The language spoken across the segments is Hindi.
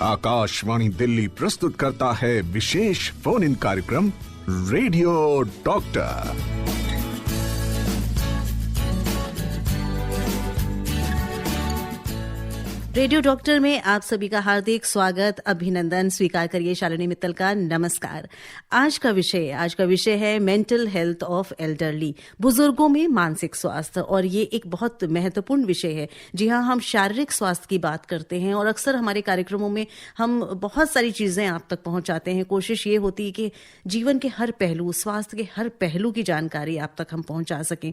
आकाशवाणी दिल्ली प्रस्तुत करता है विशेष फोन इन कार्यक्रम रेडियो डॉक्टर। रेडियो डॉक्टर में आप सभी का हार्दिक स्वागत, अभिनंदन स्वीकार करिए शालिनी मित्तल का नमस्कार। आज का विषय है मेंटल हेल्थ ऑफ एल्डरली, बुजुर्गों में मानसिक स्वास्थ्य। और ये एक बहुत महत्वपूर्ण विषय है। जी हाँ, हम शारीरिक स्वास्थ्य की बात करते हैं और अक्सर हमारे कार्यक्रमों में हम बहुत सारी चीजें आप तक पहुंचाते हैं। कोशिश ये होती है कि जीवन के हर पहलू, स्वास्थ्य के हर पहलू की जानकारी आप तक हम पहुंचा सकें।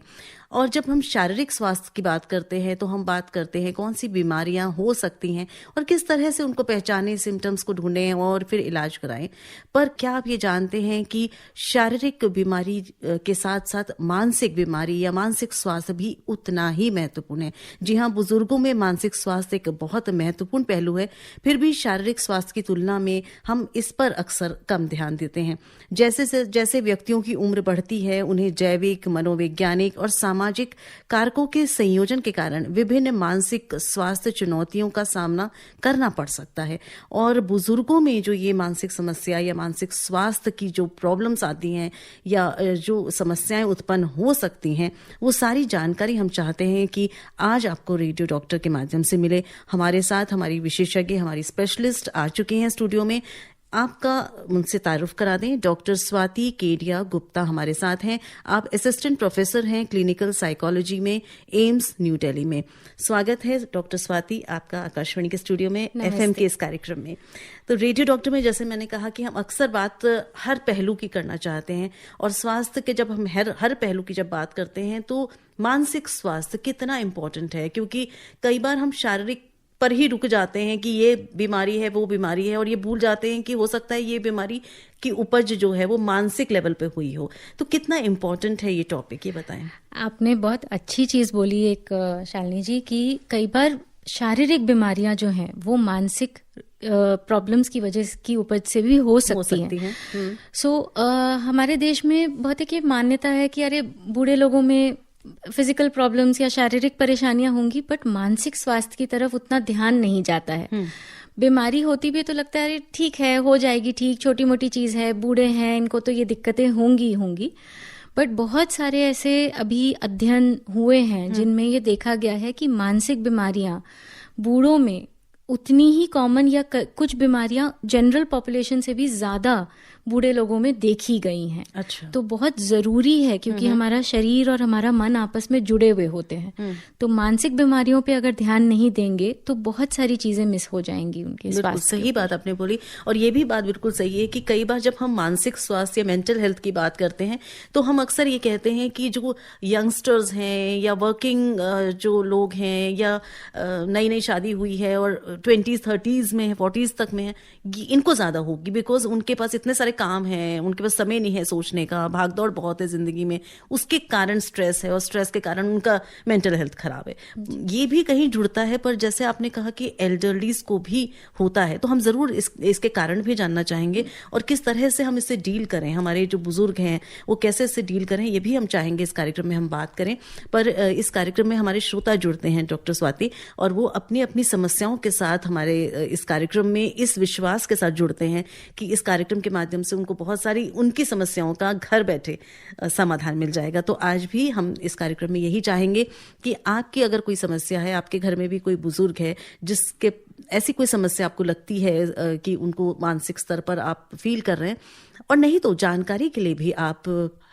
और जब हम शारीरिक स्वास्थ्य की बात करते हैं तो हम बात करते हैं कौन सी बीमारियां हो सकती हैं और किस तरह से उनको पहचानें, सिम्टम्स को ढूंढें और फिर इलाज कराएं। पर क्या आप ये जानते हैं कि शारीरिक बीमारी के साथ साथ मानसिक बीमारी या मानसिक स्वास्थ्य भी उतना ही महत्वपूर्ण है। जी हाँ, बुजुर्गों में मानसिक स्वास्थ्य एक बहुत महत्वपूर्ण पहलू है, फिर भी शारीरिक स्वास्थ्य की तुलना में हम इस पर अक्सर कम ध्यान देते हैं। जैसे व्यक्तियों की उम्र बढ़ती है, उन्हें जैविक, मनोवैज्ञानिक और सामाजिक कारकों के संयोजन के कारण विभिन्न मानसिक स्वास्थ्य चुनौतियों का सामना करना पड़ सकता है। और बुजुर्गों में जो ये मानसिक समस्या या मानसिक स्वास्थ्य की जो प्रॉब्लम्स आती हैं या जो समस्याएं उत्पन्न हो सकती हैं, वो सारी जानकारी हम चाहते हैं कि आज आपको रेडियो डॉक्टर के माध्यम से मिले। हमारे साथ हमारी विशेषज्ञ, हमारी स्पेशलिस्ट आ चुके हैं स्टूडियो में। आपका उनसे तारुफ करा दें। डॉक्टर स्वाति केडिया गुप्ता हमारे साथ हैं। आप असिस्टेंट प्रोफेसर हैं क्लिनिकल साइकोलॉजी में, एम्स न्यू दिल्ली में। स्वागत है डॉक्टर स्वाति आपका आकाशवाणी के स्टूडियो में, एफएम के इस कार्यक्रम में। तो रेडियो डॉक्टर में जैसे मैंने कहा कि हम अक्सर बात हर पहलू की करना चाहते हैं, और स्वास्थ्य के जब हम हर पहलू की जब बात करते हैं तो मानसिक स्वास्थ्य कितना इम्पोर्टेंट है, क्योंकि कई बार हम शारीरिक पर ही रुक जाते हैं कि ये बीमारी है, वो बीमारी है, और ये भूल जाते हैं कि हो सकता है ये बीमारी की उपज जो है वो मानसिक लेवल पे हुई हो। तो कितना इम्पोर्टेंट है ये टॉपिक, ये बताएं। आपने बहुत अच्छी चीज बोली एक शालिनी जी, कि कई बार शारीरिक बीमारियां जो हैं वो मानसिक प्रॉब्लम्स की वजह की उपज से भी हो सकती हैं। सो हमारे देश में बहुत एक मान्यता है कि अरे बूढ़े लोगों में फिजिकल प्रॉब्लम्स या शारीरिक परेशानियां होंगी, बट मानसिक स्वास्थ्य की तरफ उतना ध्यान नहीं जाता है। बीमारी होती भी तो लगता है ठीक है, हो जाएगी ठीक, छोटी मोटी चीज है, बूढ़े हैं, इनको तो ये दिक्कतें होंगी। बट बहुत सारे ऐसे अभी अध्ययन हुए हैं जिनमें ये देखा गया है कि मानसिक बीमारियां बूढ़ों में उतनी ही कॉमन या कुछ बीमारियां जनरल पॉपुलेशन से भी ज्यादा बूढ़े लोगों में देखी गई हैं। अच्छा। तो बहुत जरूरी है, क्योंकि हमारा शरीर और हमारा मन आपस में जुड़े हुए होते हैं। तो मानसिक बीमारियों पे अगर ध्यान नहीं देंगे तो बहुत सारी चीजें मिस हो जाएंगी उनके स्वास्थ्य। सही बात आपने बोली, और ये भी बात बिल्कुल सही है कि कई बार जब हम मानसिक स्वास्थ्य या मेंटल हेल्थ की बात करते हैं तो हम अक्सर ये कहते हैं कि जो यंगस्टर्स हैं या वर्किंग जो लोग हैं या नई नई शादी हुई है और 20s 30s में है, 40s तक में है, इनको ज्यादा होगी, बिकॉज उनके पास इतने सारे काम है, उनके पास समय नहीं है सोचने का, भागदौड़ बहुत है जिंदगी में, उसके कारण स्ट्रेस है और स्ट्रेस के कारण उनका मेंटल हेल्थ खराब है। ये भी कहीं जुड़ता है। पर जैसे आपने कहा कि एल्डरलीज को भी होता है, तो हम जरूर इसके कारण भी जानना चाहेंगे और किस तरह से हम इससे डील करें, हमारे जो बुजुर्ग हैं वो कैसे इससे डील करें, ये भी हम चाहेंगे इस कार्यक्रम में हम बात करें। पर इस कार्यक्रम में हमारे श्रोता जुड़ते हैं डॉक्टर स्वाति, और वो अपनी अपनी समस्याओं के साथ हमारे इस कार्यक्रम में इस विश्वास के साथ जुड़ते हैं कि इस कार्यक्रम के माध्यम से उनको बहुत सारी उनकी समस्याओं का घर बैठे समाधान मिल जाएगा। तो आज भी हम इस कार्यक्रम में यही चाहेंगे कि आपकी अगर कोई समस्या है, आपके घर में भी कोई बुजुर्ग है जिसके ऐसी कोई समस्या आपको लगती है कि उनको मानसिक स्तर पर आप फील कर रहे हैं, और नहीं तो जानकारी के लिए भी आप,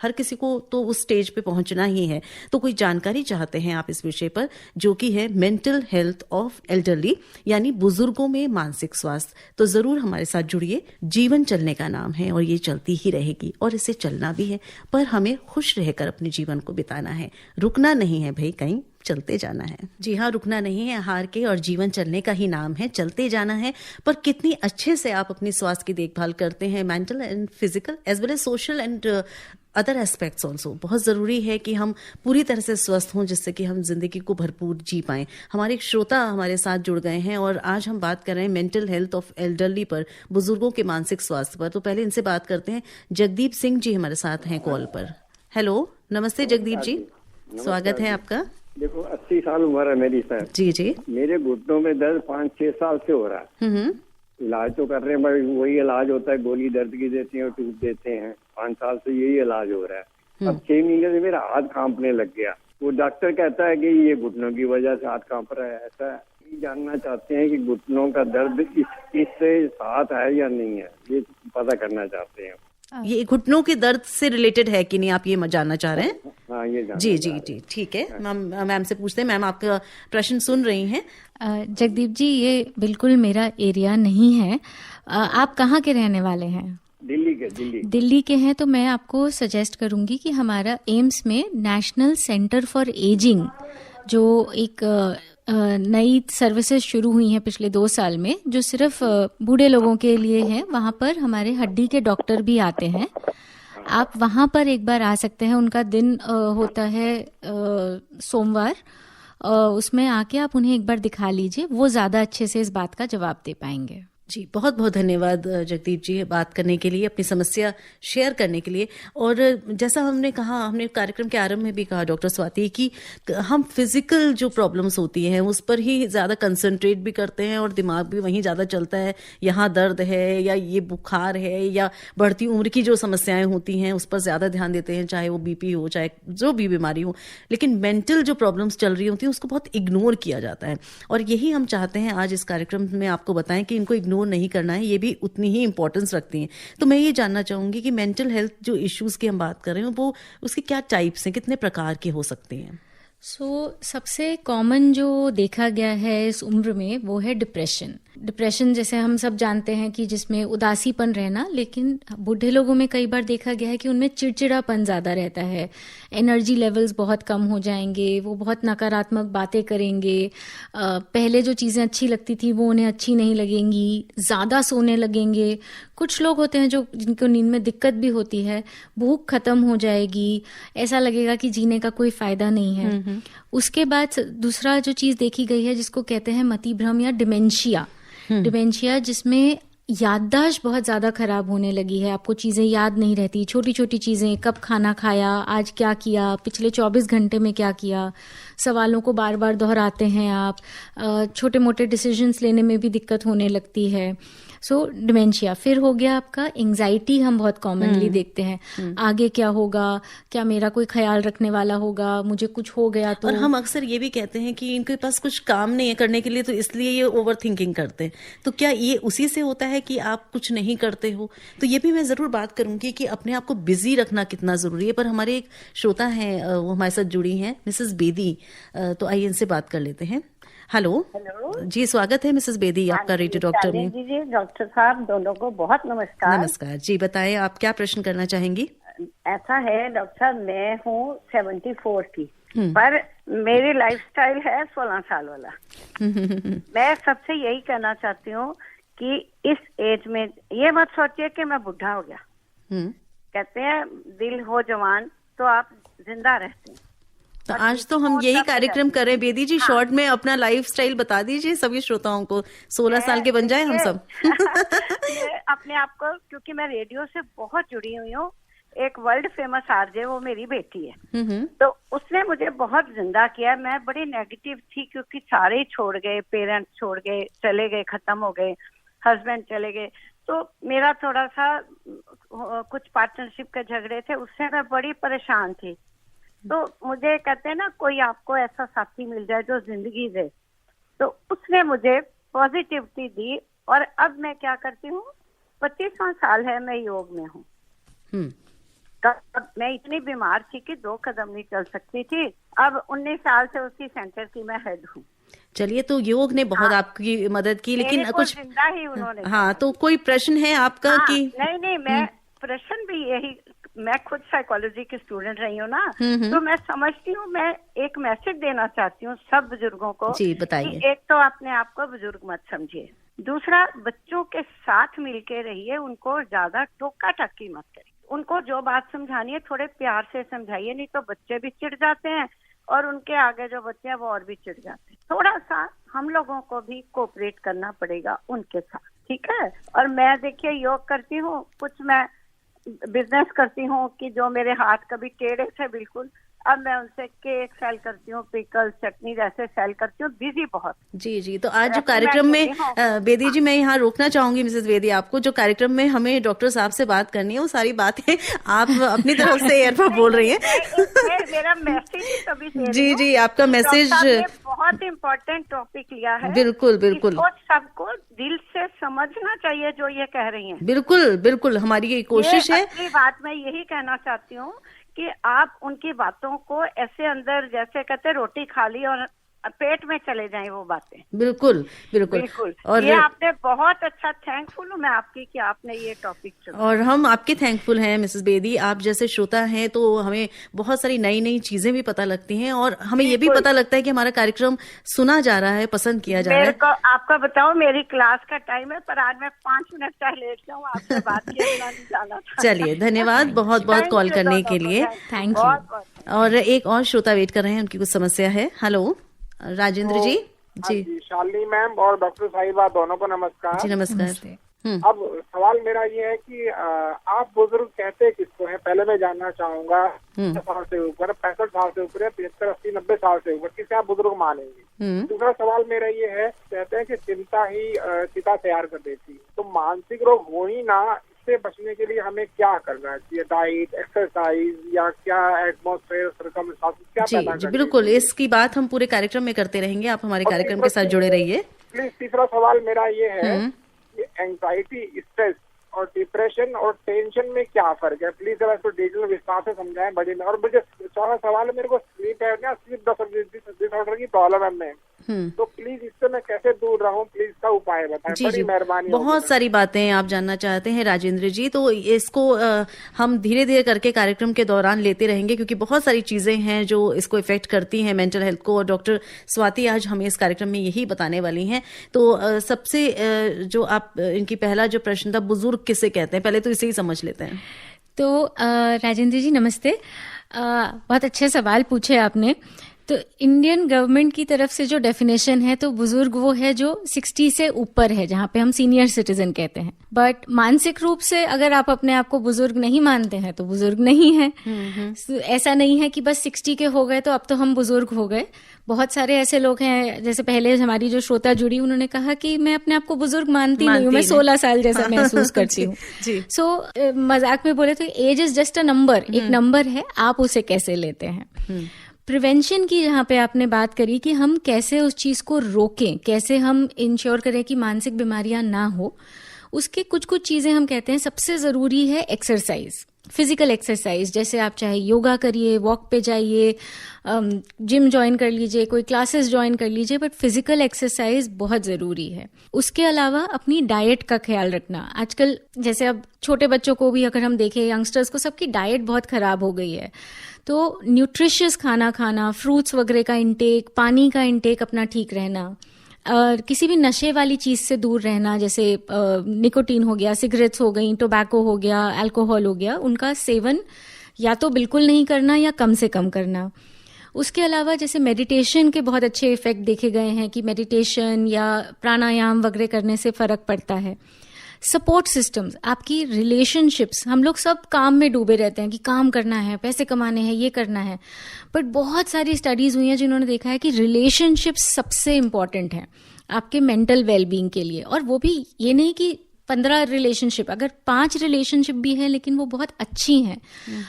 हर किसी को तो उस स्टेज पे पहुंचना ही है, तो कोई जानकारी चाहते हैं आप इस विषय पर, जो कि है मेंटल हेल्थ ऑफ एल्डरली, यानी बुजुर्गों में मानसिक स्वास्थ्य, तो जरूर हमारे साथ जुड़िए। जीवन चलने का नाम है और ये चलती ही रहेगी और इसे चलना भी है, पर हमें खुश रहकर अपने जीवन को बिताना है, रुकना नहीं है भाई, कहीं चलते जाना है। जी हाँ, रुकना नहीं है हार के, और जीवन चलने का ही नाम है, चलते जाना है। पर कितनी अच्छे से आप अपनी स्वास्थ्य की देखभाल करते हैं, mental and physical as well as social and other aspects also. बहुत ज़रूरी है कि हम पूरी तरह से स्वस्थ हों, जिससे कि हम जिंदगी को भरपूर जी पाएं। हमारे एक श्रोता हमारे साथ जुड़ गए हैं और आज हम बात कर रहे हैं मेंटल हेल्थ ऑफ एल्डरली पर, बुजुर्गों के मानसिक स्वास्थ्य पर। तो पहले इनसे बात करते हैं। जगदीप सिंह जी हमारे साथ हैं कॉल पर। हेलो, नमस्ते जगदीप जी, स्वागत है आपका। देखो 80 साल उम्र है मेरी सर। जी जी। मेरे घुटनों में दर्द 5-6 साल से हो रहा है। इलाज तो कर रहे हैं, भाई वही इलाज होता है, गोली दर्द की देते हैं और ट्यूब देते हैं। 5 साल से यही इलाज हो रहा है। अब 6 महीने से मेरा हाथ कांपने लग गया। वो डॉक्टर कहता है कि ये घुटनों की वजह से हाथ कांप रहा है। ऐसा जानना चाहते हैं कि घुटनों का दर्द इससे साथ है या नहीं है, ये पता करना चाहते हैं। ये घुटनों के दर्द से रिलेटेड है कि नहीं, आप ये जानना चाह रहे हैं? हाँ, ये जानना जी जी जी, ठीक है। मैम से पूछते हैं। मैम, आपका प्रश्न सुन रही हैं। जगदीप जी, ये बिल्कुल मेरा एरिया नहीं है। आप कहाँ के रहने वाले हैं? दिल्ली के हैं। तो मैं आपको सजेस्ट करूंगी कि हमारा एम्स में नेशनल सेंटर फॉर एजिंग, जो एक नई सर्विसेज शुरू हुई हैं पिछले 2 साल में, जो सिर्फ बूढ़े लोगों के लिए है, वहां पर हमारे हड्डी के डॉक्टर भी आते हैं। आप वहां पर एक बार आ सकते हैं। उनका दिन होता है सोमवार। उसमें आके आप उन्हें एक बार दिखा लीजिए, वो ज्यादा अच्छे से इस बात का जवाब दे पाएंगे। जी, बहुत बहुत धन्यवाद जगदीप जी, बात करने के लिए, अपनी समस्या शेयर करने के लिए। और जैसा हमने कहा, हमने कार्यक्रम के आरंभ में भी कहा डॉक्टर स्वाति, कि हम फिजिकल जो प्रॉब्लम्स होती हैं उस पर ही ज़्यादा कंसंट्रेट भी करते हैं और दिमाग भी वहीं ज़्यादा चलता है। यहाँ दर्द है या ये बुखार है या बढ़ती उम्र की जो समस्याएं होती हैं उस पर ज़्यादा ध्यान देते हैं, चाहे वो बीपी हो, चाहे जो भी बीमारी हो। लेकिन मेंटल जो प्रॉब्लम्स चल रही होती हैं उसको बहुत इग्नोर किया जाता है। और यही हम चाहते हैं आज इस कार्यक्रम में आपको बताएं कि इनको इग्नोर नहीं करना है, ये भी उतनी ही इंपॉर्टेंस रखती हैं। तो मैं ये जानना चाहूंगी कि मेंटल हेल्थ जो इश्यूज की हम बात कर रहे हैं वो उसके क्या टाइप्स हैं, कितने प्रकार के हो सकते हैं? सबसे कॉमन जो देखा गया है इस उम्र में वो है डिप्रेशन। जैसे हम सब जानते हैं कि जिसमें उदासीपन रहना, लेकिन बूढ़े लोगों में कई बार देखा गया है कि उनमें चिड़चिड़ापन ज्यादा रहता है। एनर्जी लेवल्स बहुत कम हो जाएंगे, वो बहुत नकारात्मक बातें करेंगे। पहले जो चीजें अच्छी लगती थी वो उन्हें अच्छी नहीं लगेंगी, ज्यादा सोने लगेंगे। कुछ लोग होते हैं जिनको नींद में दिक्कत भी होती है, भूख खत्म हो जाएगी, ऐसा लगेगा कि जीने का कोई फायदा नहीं है। उसके बाद दूसरा जो चीज देखी गई है जिसको कहते हैं मतिभ्रम या डिमेंशिया, जिसमें याददाश्त बहुत ज्यादा खराब होने लगी है। आपको चीजें याद नहीं रहती, छोटी छोटी चीजें, कब खाना खाया, आज क्या किया, पिछले 24 घंटे में क्या किया, सवालों को बार बार दोहराते हैं आप। छोटे मोटे डिसीजंस लेने में भी दिक्कत होने लगती है। डिमेंशिया। फिर हो गया आपका एंजाइटी, हम बहुत कॉमनली देखते हैं। आगे क्या होगा, क्या मेरा कोई ख्याल रखने वाला होगा, मुझे कुछ हो गया तो। और हम अक्सर ये भी कहते हैं कि इनके पास कुछ काम नहीं है करने के लिए, तो इसलिए ये ओवर थिंकिंग करते हैं। तो क्या ये उसी से होता है कि आप कुछ नहीं करते हो? तो ये भी मैं जरूर बात करूंगी कि अपने आप को बिजी रखना कितना जरूरी है। पर हमारे एक श्रोता है, वो हमारे साथ जुड़ी हैं, मिसेस बेदी। तो आइए इनसे बात कर लेते हैं। हेलो जी, स्वागत है मिसेस बेदी आपका रेडियो डॉक्टर में। जी डॉक्टर साहब, दोनों को बहुत नमस्कार। नमस्कार जी, बताएं आप क्या प्रश्न करना चाहेंगी? ऐसा है डॉक्टर साहब, मैं हूँ 74 की, पर मेरी लाइफस्टाइल है 16 साल वाला। मैं सबसे यही कहना चाहती हूँ कि इस एज में ये मत सोचिए कि मैं बुढ़ा हो गया। कहते हैं दिल हो जवान तो आप जिंदा रहते हैं। तो आज तो हम यही कार्यक्रम कर रहे हैं। बेदी जी, शॉर्ट में अपना लाइफस्टाइल बता दीजिए सभी श्रोताओं को, 16 साल के बन जाए हम सब। अपने आप को, क्योंकि मैं रेडियो से बहुत जुड़ी हुई हूँ, एक वर्ल्ड फेमस आरजे वो मेरी बेटी है, तो उसने मुझे बहुत जिंदा किया। मैं बड़ी नेगेटिव थी क्योंकि सारे ही छोड़ गए, पेरेंट्स छोड़ गए, चले गए, खत्म हो गए, हस्बैंड चले गए, तो मेरा थोड़ा सा कुछ पार्टनरशिप के झगड़े थे, उससे मैं बड़ी परेशान थी। तो मुझे कहते हैं ना, कोई आपको ऐसा साथी मिल जाए जो जिंदगी दे, तो उसने मुझे पॉजिटिविटी दी। और अब मैं क्या करती हूँ, 25वां साल है मैं योग में हूँ। मैं इतनी बीमार थी कि 2 कदम नहीं चल सकती थी, अब 19 साल से उसी सेंटर की मैं हेड हूँ। चलिए, तो योग ने बहुत आपकी मदद की, लेकिन कुछ जिंदा ही उन्होंने। हाँ, तो कोई प्रश्न है आपका? कि नहीं, मैं प्रश्न भी यही, मैं खुद साइकोलॉजी की स्टूडेंट रही हूँ ना, तो मैं समझती हूँ, मैं एक मैसेज देना चाहती हूँ सब बुजुर्गों को। जी, बताइए। एक तो अपने आप को बुजुर्ग मत समझिए, दूसरा बच्चों के साथ मिलके रहिए, उनको ज्यादा टोका टक्की मत करिए, उनको जो बात समझानी है थोड़े प्यार से समझाइए, नहीं तो बच्चे भी चिढ़ जाते हैं और उनके आगे जो बच्चे हैं वो और भी चिढ़ जाते हैं। थोड़ा सा हम लोगों को भी कोऑपरेट करना पड़ेगा उनके साथ, ठीक है? और मैं देखिए योग करती हूँ, कुछ मैं बिजनेस करती हूँ कि जो मेरे हाथ कभी टेढ़े थे बिल्कुल, अब मैं उनसे केक सेल करती हूँ, पिकल चटनी जैसे सेल करती हूँ, बिजी बहुत। जी जी। तो आज जो कार्यक्रम में बेदी जी, मैं यहाँ रोकना चाहूंगी मिसेस बेदी आपको, जो कार्यक्रम में हमें डॉक्टर साहब से बात करनी है वो सारी बातें आप अपनी तरफ से एयर पर बोल रही हैं। मेरा मैसेज तभी जी जी, आपका मैसेज बहुत इम्पोर्टेंट टॉपिक लिया है। बिल्कुल बिल्कुल, सबको दिल से समझना चाहिए जो ये कह रही हैं। बिल्कुल बिल्कुल, हमारी ये कोशिश है। असली बात मैं यही कहना चाहती हूँ कि आप उनकी बातों को ऐसे अंदर, जैसे कहते रोटी खा ली और पेट में चले जाएं वो बातें। बिल्कुल बिल्कुल बिल्कुल। और ये आपने बहुत अच्छा, थैंकफुल हूँ मैं आपकी कि आपने ये टॉपिक चुना। और हम आपके थैंकफुल हैं मिसेस बेदी। आप जैसे श्रोता हैं तो हमें बहुत सारी नई नई चीजें भी पता लगती हैं और हमें ये भी पता लगता है कि हमारा कार्यक्रम सुना जा रहा है, पसंद किया जा रहा है। आपका बताओ, मेरी क्लास का टाइम है पर आज मैं 5 मिनट चाहे लेट जाऊँ, आपसे बात किया जाना था। चलिए, धन्यवाद बहुत बहुत कॉल करने के लिए, थैंक यू। और एक और श्रोता वेट कर रहे हैं, उनकी कुछ समस्या है। हेलो राजेंद्र जी। जी शालिनी मैम और डॉक्टर साहिबा दोनों को नमस्कार। जी नमस्कार। अब सवाल मेरा ये है कि आप बुजुर्ग कहते किसको हैं, पहले मैं जानना चाहूंगा। 60 साल से ऊपर, 65 साल से ऊपर, 73, 80, 90 साल से ऊपर किसे आप बुजुर्ग मानेंगे? दूसरा सवाल मेरा ये है, कहते हैं कि चिंता ही चिता तैयार कर देती है, तो मानसिक रोग हो ही ना, इससे बचने के लिए हमें क्या करना चाहिए? डाइट, एक्सरसाइज या क्या एटमॉस्फेयर, सर्कमस्टेंसेस क्या पैदा करना? जी बिल्कुल, इसकी बात हम पूरे कार्यक्रम में करते रहेंगे, आप हमारे कार्यक्रम के साथ जुड़े रहिए प्लीज। तीसरा सवाल मेरा ये है, एंजाइटी, स्ट्रेस और डिप्रेशन और टेंशन में क्या फर्क है? प्लीज जरा इसको डिटेल विस्तार से समझाएं बड़ी में। और मुझे चौथा सवाल है, मेरे को स्लीप डिसऑर्डर की प्रॉब्लम है मैम, तो प्लीज इससे मैं कैसे दूर रहूं, प्लीज इसका उपाय बताएं। जी बड़ी जी, मेहरबानी। बहुत सारी बातें आप जानना चाहते हैं राजेंद्र जी, तो इसको हम धीरे धीरे करके कार्यक्रम के दौरान लेते रहेंगे, क्योंकि बहुत सारी चीजें हैं जो इसको इफेक्ट करती हैं मेंटल हेल्थ को, और डॉक्टर स्वाति आज हमें इस कार्यक्रम में यही बताने वाली हैं। तो सबसे जो आप इनकी पहला जो प्रश्न था, बुजुर्ग किसे कहते हैं, पहले तो इसे ही समझ लेते हैं। तो राजेंद्र जी नमस्ते, बहुत अच्छे सवाल पूछे आपने। तो इंडियन गवर्नमेंट की तरफ से जो डेफिनेशन है, तो बुजुर्ग वो है जो 60 से ऊपर है, जहाँ पे हम सीनियर सिटीजन कहते हैं। बट मानसिक रूप से अगर आप अपने आप को बुजुर्ग नहीं मानते हैं तो बुजुर्ग नहीं है। ऐसा नहीं है कि बस 60 के हो गए तो अब तो हम बुजुर्ग हो गए। बहुत सारे ऐसे लोग हैं, जैसे पहले हमारी जो श्रोता जुड़ी, उन्होंने कहा कि मैं अपने आप को बुजुर्ग मानती नहीं हूँ, मैं 16 साल जैसा महसूस करती हूँ। सो मजाक में बोले तो age is just a number, एक नंबर है, आप उसे कैसे लेते हैं। प्रिवेंशन की जहाँ पे आपने बात करी कि हम कैसे उस चीज को रोकें, कैसे हम इंश्योर करें कि मानसिक बीमारियां ना हो, उसके कुछ कुछ चीजें हम कहते हैं। सबसे जरूरी है एक्सरसाइज, फिजिकल एक्सरसाइज। जैसे आप चाहे योगा करिए, वॉक पे जाइए, जिम ज्वाइन कर लीजिए, कोई क्लासेस ज्वाइन कर लीजिए, बट फिजिकल एक्सरसाइज बहुत जरूरी है। उसके अलावा अपनी डाइट का ख्याल रखना। आजकल जैसे अब छोटे बच्चों को भी अगर हम देखें, यंगस्टर्स को, सबकी डाइट बहुत खराब हो गई है। तो न्यूट्रिशियस खाना खाना, फ्रूट्स वगैरह का इंटेक, पानी का इंटेक अपना ठीक रहना, और किसी भी नशे वाली चीज से दूर रहना, जैसे निकोटीन हो गया, सिगरेट्स हो गई, टोबैको हो गया, अल्कोहल हो गया, उनका सेवन या तो बिल्कुल नहीं करना या कम से कम करना। उसके अलावा जैसे मेडिटेशन के बहुत अच्छे इफेक्ट देखे गए हैं कि मेडिटेशन या प्राणायाम वगैरह करने से फर्क पड़ता है। सपोर्ट सिस्टम्स, आपकी रिलेशनशिप्स, हम लोग सब काम में डूबे रहते हैं कि काम करना है, पैसे कमाने हैं, ये करना है, बट बहुत सारी स्टडीज हुई हैं जिन्होंने देखा है कि रिलेशनशिप्स सबसे इंपॉर्टेंट है आपके मेंटल वेलबींग के लिए। और वो भी ये नहीं कि 15 रिलेशनशिप, अगर 5 रिलेशनशिप भी है लेकिन वो बहुत अच्छी हैं,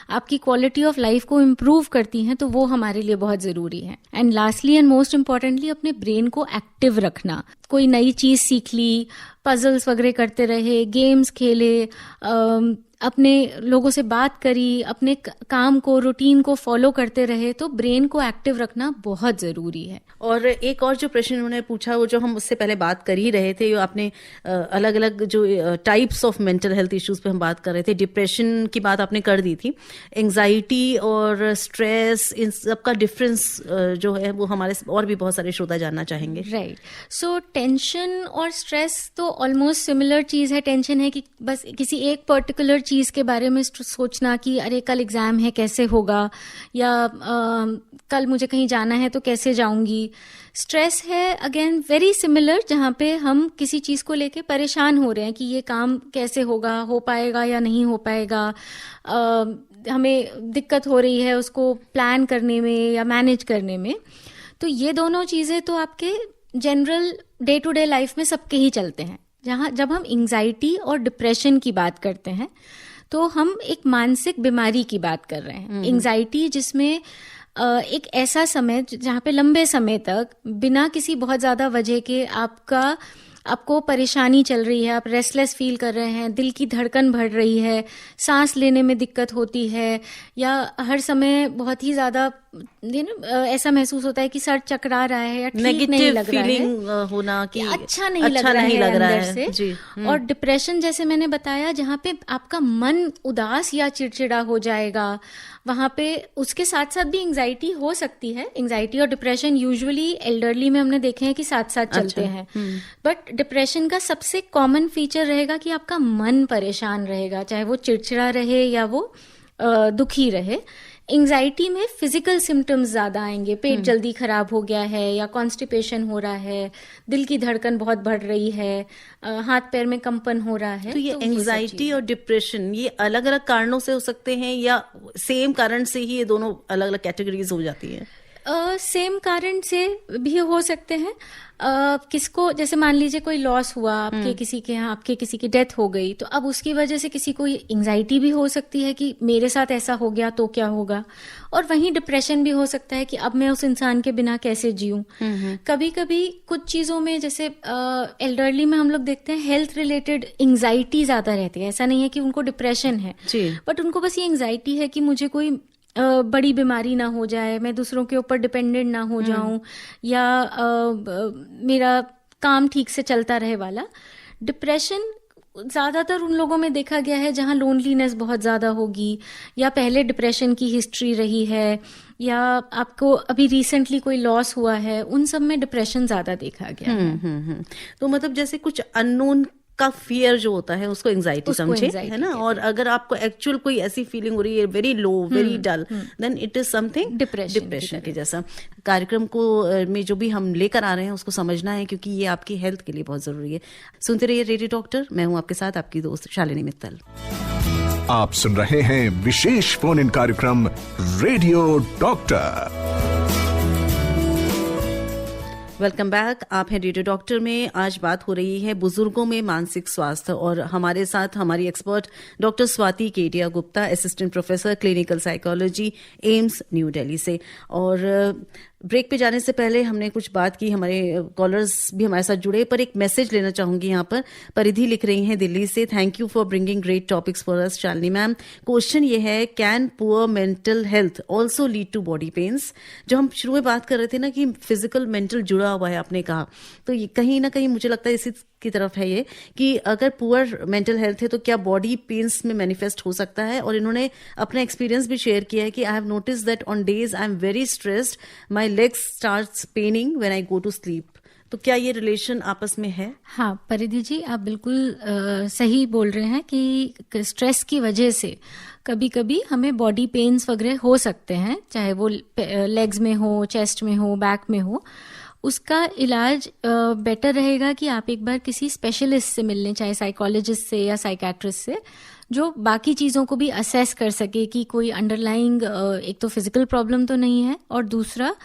आपकी क्वालिटी ऑफ लाइफ को इम्प्रूव करती हैं, तो वो हमारे लिए बहुत जरूरी है। And lastly and most importantly, अपने ब्रेन को एक्टिव रखना। कोई नई चीज सीख ली, पजल्स वगैरह करते रहे, गेम्स खेले, अपने लोगों से बात करी, अपने काम को, रूटीन को फॉलो करते रहे, तो ब्रेन को एक्टिव रखना बहुत जरूरी है। और एक और जो प्रश्न उन्होंने पूछा, वो जो हम उससे पहले बात कर ही रहे थे, आपने अलग अलग जो types of mental health issues पे हम बात कर रहे थे, डिप्रेशन की बात आपने कर दी थी, एंजाइटी और स्ट्रेस, इन सब का डिफरेंस जो है वो हमारे और भी बहुत सारे श्रोता जानना चाहेंगे। राइट। सो टेंशन और स्ट्रेस तो ऑलमोस्ट सिमिलर चीज है, टेंशन है कि बस किसी एक पर्टिकुलर चीज के बारे में सोचना कि अरे कल एग्जाम है कैसे होगा, या कल मुझे कहीं जाना है तो कैसे जाऊंगी। स्ट्रेस है अगेन वेरी सिमिलर, जहाँ पे हम किसी चीज को लेके परेशान हो रहे हैं कि ये काम कैसे होगा, हो पाएगा या नहीं हो पाएगा, हमें दिक्कत हो रही है उसको प्लान करने में या मैनेज करने में। तो ये दोनों चीजें तो आपके general day to day life में सबके ही चलते हैं। जब हम एंजाइटी और डिप्रेशन की बात करते हैं तो हम एक मानसिक बीमारी की बात कर रहे हैं। एंजाइटी जिसमें एक ऐसा समय जहाँ पे लंबे समय तक बिना किसी बहुत ज्यादा वजह के आपको परेशानी चल रही है, आप रेस्टलेस फील कर रहे हैं, दिल की धड़कन बढ़ रही है, सांस लेने में दिक्कत होती है, या हर समय बहुत ही ज्यादा ऐसा महसूस होता है कि सर चकरा रहा है या ठीक नहीं लग रहा है, होना कि अच्छा नहीं लग रहा है अंदर से। और डिप्रेशन जैसे मैंने बताया, जहाँ पे आपका मन उदास या चिड़चिड़ा हो जाएगा, वहां पे उसके साथ साथ भी एंजाइटी हो सकती है। एंजाइटी और डिप्रेशन यूजुअली एल्डरली में हमने देखे हैं कि साथ साथ चलते हैं, बट डिप्रेशन का सबसे कॉमन फीचर रहेगा कि आपका मन परेशान रहेगा, चाहे वो चिड़चिड़ा रहे या वो दुखी रहे। एंजाइटी में फिजिकल सिम्टम्स ज्यादा आएंगे, पेट जल्दी खराब हो गया है या कॉन्स्टिपेशन हो रहा है, दिल की धड़कन बहुत बढ़ रही है, हाथ पैर में कंपन हो रहा है। तो ये एंजाइटी और डिप्रेशन ये अलग अलग कारणों से हो सकते हैं या सेम कारण से ही ये दोनों अलग अलग कैटेगरीज हो जाती है? सेम कारण से भी हो सकते हैं। किसको, जैसे मान लीजिए कोई लॉस हुआ आपके किसी के यहाँ, आपके किसी की डेथ हो गई, तो अब उसकी वजह से किसी को एंजाइटी भी हो सकती है कि मेरे साथ ऐसा हो गया तो क्या होगा, और वहीं डिप्रेशन भी हो सकता है कि अब मैं उस इंसान के बिना कैसे जीऊं। कभी कभी कुछ चीजों में, जैसे एल्डरली में हम लोग देखते हैं हेल्थ रिलेटेड एंजाइटी ज्यादा रहती है। ऐसा नहीं है कि उनको डिप्रेशन है, बट उनको बस ये एंजाइटी है कि मुझे कोई बड़ी बीमारी ना हो जाए, मैं दूसरों के ऊपर डिपेंडेंट ना हो जाऊं, या मेरा काम ठीक से चलता रहे वाला। डिप्रेशन ज्यादातर उन लोगों में देखा गया है जहां लोनलीनेस बहुत ज्यादा होगी, या पहले डिप्रेशन की हिस्ट्री रही है, या आपको अभी रिसेंटली कोई लॉस हुआ है, उन सब में डिप्रेशन ज्यादा देखा गया है। तो मतलब जैसे कुछ अननोन का फियर जो होता है उसको एंजाइटी समझे, है ना। और अगर आपको एक्चुअल कोई ऐसी फीलिंग हो रही है very low, very dull, then it is something depression के जैसा। कार्यक्रम को में जो भी हम लेकर आ रहे हैं उसको समझना है, क्योंकि ये आपकी हेल्थ के लिए बहुत जरूरी है। सुनते रहिए रेडियो डॉक्टर, मैं हूं आपके साथ आपकी दोस्त शालिनी मित्तल। आप सुन रहे हैं विशेष फोन इन कार्यक्रम रेडियो डॉक्टर। वेलकम बैक, आप हैं रेडियो डॉक्टर में। आज बात हो रही है बुजुर्गों में मानसिक स्वास्थ्य, और हमारे साथ हमारी expert doctor Swati Kedia Gupta, assistant professor clinical psychology, AIIMS new Delhi से। और ब्रेक पे जाने से पहले हमने कुछ बात की, हमारे कॉलर्स भी हमारे साथ जुड़े, पर एक मैसेज लेना चाहूंगी। यहाँ पर परिधि लिख रही हैं दिल्ली से, thank you for bringing great topics for us Shalini ma'am. Question ये है, can poor mental health also lead to body pains? जो हम शुरू में बात कर रहे थे ना कि फिजिकल मेंटल जुड़ा हुआ है, आपने कहा, तो ये कहीं ना कहीं मुझे लगता है इसी की तरफ है ये, कि अगर पुअर मेंटल हेल्थ है तो क्या बॉडी पेन्स में मैनिफेस्ट हो सकता है? और इन्होंने अपना एक्सपीरियंस भी शेयर किया है कि I have notice that on days I am very stressed, my legs starts paining when I go to sleep. तो क्या ये रिलेशन आपस में है? हाँ परिधि जी, आप बिल्कुल सही बोल रहे हैं कि स्ट्रेस की वजह से कभी कभी हमें बॉडी पेन्स वगैरह हो सकते हैं, चाहे वो लेग्स में हो, चेस्ट में हो, बैक में हो। उसका इलाज बेटर रहेगा कि आप एक बार किसी स्पेशलिस्ट से मिल लें, चाहे साइकोलॉजिस्ट से या साइकेट्रिस्ट से, जो बाकी चीज़ों को भी असेस कर सके कि कोई अंडरलाइंग एक तो फिजिकल प्रॉब्लम तो नहीं है, और दूसरा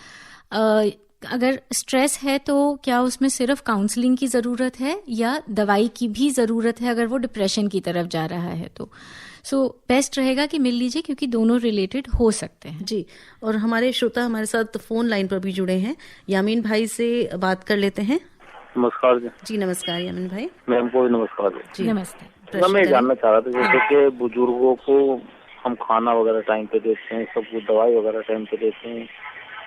अगर स्ट्रेस है तो क्या उसमें सिर्फ काउंसलिंग की ज़रूरत है या दवाई की भी ज़रूरत है, अगर वो डिप्रेशन की तरफ जा रहा है तो। सो बेस्ट रहेगा कि मिल लीजिए, क्योंकि दोनों रिलेटेड हो सकते हैं जी। और हमारे श्रोता हमारे साथ फोन लाइन पर भी जुड़े हैं, यामीन भाई से बात कर लेते हैं। नमस्कार जी। जी नमस्कार यामीन भाई। मैम को नमस्कार जी। नमस्ते। मैं जानना चाह रहा था, जैसे कि बुजुर्गों को हम खाना वगैरह टाइम पे देते हैं, सब कुछ दवाई वगैरह टाइम पे देते हैं,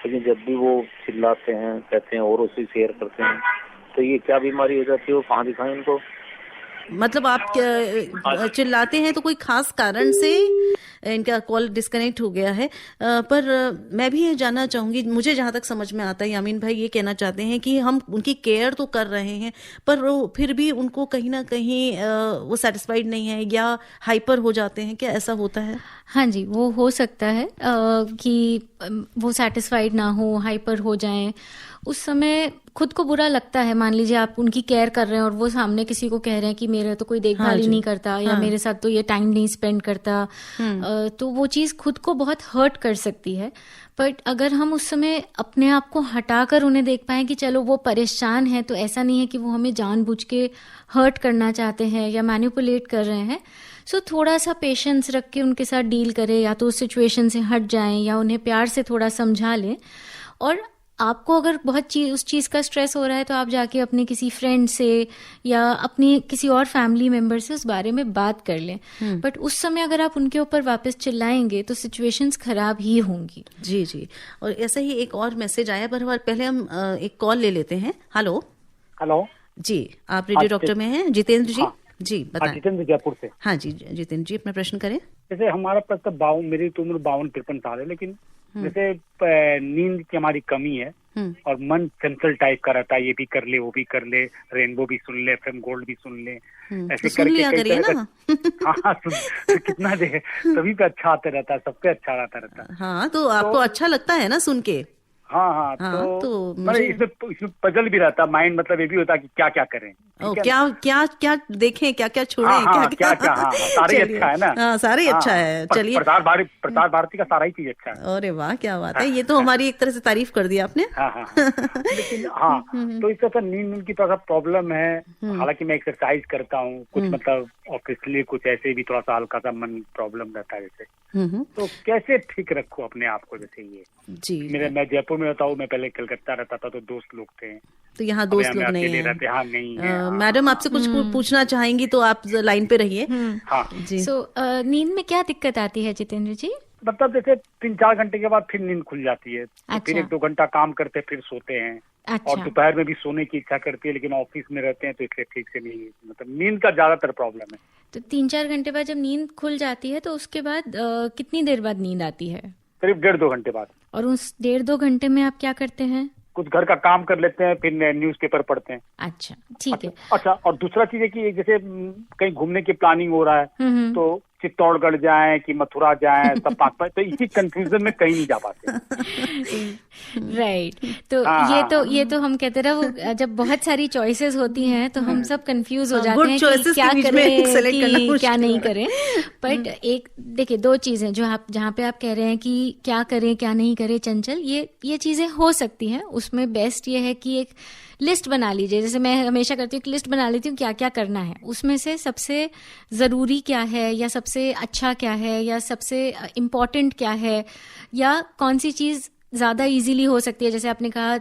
लेकिन जब भी वो चिल्लाते हैं, कहते हैं औरों से शेयर करते हैं, तो ये क्या बीमारी हो जाती है, वो कहाँ दिखाएं इनको? मतलब आप चिल्लाते हैं तो कोई खास कारण से इनका कॉल डिस्कनेक्ट हो गया है। पर मैं भी ये जानना चाहूंगी, मुझे जहां तक समझ में आता है यामीन भाई ये कहना चाहते हैं कि हम उनकी केयर तो कर रहे हैं पर वो फिर भी उनको कहीं ना कहीं वो सेटिस्फाइड नहीं है या हाइपर हो जाते हैं, क्या ऐसा होता है? हाँ जी, वो हो सकता है कि वो सेटिस्फाइड ना हो, हाइपर हो जाएं। उस समय खुद को बुरा लगता है। मान लीजिए आप उनकी केयर कर रहे हैं और वो सामने किसी को कह रहे हैं कि मेरा तो कोई देखभाल ही नहीं करता या मेरे साथ तो ये टाइम नहीं स्पेंड करता, तो वो चीज़ खुद को बहुत हर्ट कर सकती है। बट अगर हम उस समय अपने आप को हटाकर उन्हें देख पाएं कि चलो वो परेशान है, तो ऐसा नहीं है कि वो हमें जानबूझ के हर्ट करना चाहते हैं या मैनिपुलेट कर रहे हैं। सो थोड़ा सा पेशेंस रख के उनके साथ डील करें, या तो उस सिचुएशन से हट जाएं या उन्हें प्यार से थोड़ा समझा लें। और आपको अगर बहुत उस चीज़ का स्ट्रेस हो रहा है तो आप जाके अपने किसी फ्रेंड से या अपनी किसी और फैमिली मेंबर से उस बारे में बात कर लें। बट उस समय अगर आप उनके ऊपर वापस चिल्लाएंगे तो सिचुएशंस खराब ही होंगी। जी जी। और ऐसा ही एक और मैसेज आया, पर पहले हम एक कॉल ले लेते हैं। हेलो हेलो जी, आप रेडियो डॉक्टर में हैं जितेंद्र जी? जी बताएं। जितेंद्र जयपुर से। हाँ जी जितेंद्र जी, अपना प्रश्न करें। जैसे हमारा प्रश्न मेरी तो उम्र 52-53 साल है, लेकिन जैसे नींद की हमारी कमी है और मन चंचल टाइप का रहता है, ये भी कर ले वो भी कर ले, रेनबो भी सुन ले, एफएम गोल्ड भी सुन ले, ऐसे तो करके करिए ना। हाँ तो कितना दे, सभी पे अच्छा आता रहता है, सब पे अच्छा आता रहता है। हाँ तो आपको अच्छा लगता है ना सुन के? हाँ, तो इसमें पजल भी रहता है माइंड, मतलब ये भी होता है कि क्या क्या करें, क्या देखें, क्या क्या छोड़ें, क्या सारे अच्छा है ना। हाँ सारे अच्छा है। चलिए, प्रसार भारती का सारा ही चीज अच्छा है। अरे वाह, क्या बात है, ये तो हमारी एक तरह से तारीफ कर दी आपने। लेकिन तो इस तरह नींद की थोड़ा प्रॉब्लम है। हालांकि मैं एक्सरसाइज करता हूँ, कुछ मतलब ऑफिशियली कुछ ऐसे भी थोड़ा सा हल्का सा मन प्रॉब्लम रहता है जैसे। तो कैसे ठीक रखूं अपने आप को? जैसे ये जी, मैं जयपुर में रहता हूँ, मैं पहले कलकत्ता रहता था, तो दोस्त लोग थे, तो यहाँ दोस्त लोग नहीं है। मैडम आपसे कुछ पूछना चाहेंगी तो आप लाइन पे रहिए। हाँ जी। नींद में क्या दिक्कत आती है जितेंद्र जी? मतलब जैसे 3-4 घंटे के बाद फिर नींद खुल जाती है। तो फिर 1-2 घंटा काम करते फिर सोते हैं। और दोपहर में भी सोने की इच्छा करती है, लेकिन ऑफिस में रहते हैं तो इसलिए ठीक से नहीं, मतलब नींद का ज्यादातर प्रॉब्लम है। तो 3-4 घंटे बाद जब नींद खुल जाती है तो उसके बाद कितनी देर बाद नींद आती है? करीब 1.5-2 घंटे बाद। और उस 1.5-2 घंटे में आप क्या करते हैं? कुछ घर का काम कर लेते हैं, फिर न्यूज़पेपर पढ़ते हैं। अच्छा, ठीक है। अच्छा, और दूसरा चीज है कि जैसे कहीं घूमने की प्लानिंग हो रहा है तो चित्तौड़गढ़ जाएं कि मथुरा जाएं, सब 5-5, तो इसी कंफ्यूजन में कहीं नहीं जा पाते। राइट। तो ये तो हम कहते रहे, वो जब बहुत सारी चॉइसेस होती हैं तो हम सब कंफ्यूज हो जाते हैं कि क्या करें कि क्या नहीं करें। बट एक देखिए, 2 चीजें जहाँ पे आप कह रहे हैं कि क्या करें क्या नहीं करें चंचल, ये चीजें हो सकती हैं। उसमें बेस्ट ये है कि एक लिस्ट बना लीजिए। जैसे मैं हमेशा करती हूँ, एक लिस्ट बना लेती हूँ क्या क्या करना है, उसमें से सबसे ज़रूरी क्या है या सबसे अच्छा क्या है या सबसे इम्पोर्टेंट क्या है या कौन सी चीज़ ज़्यादा इजीली हो सकती है। जैसे आपने कहा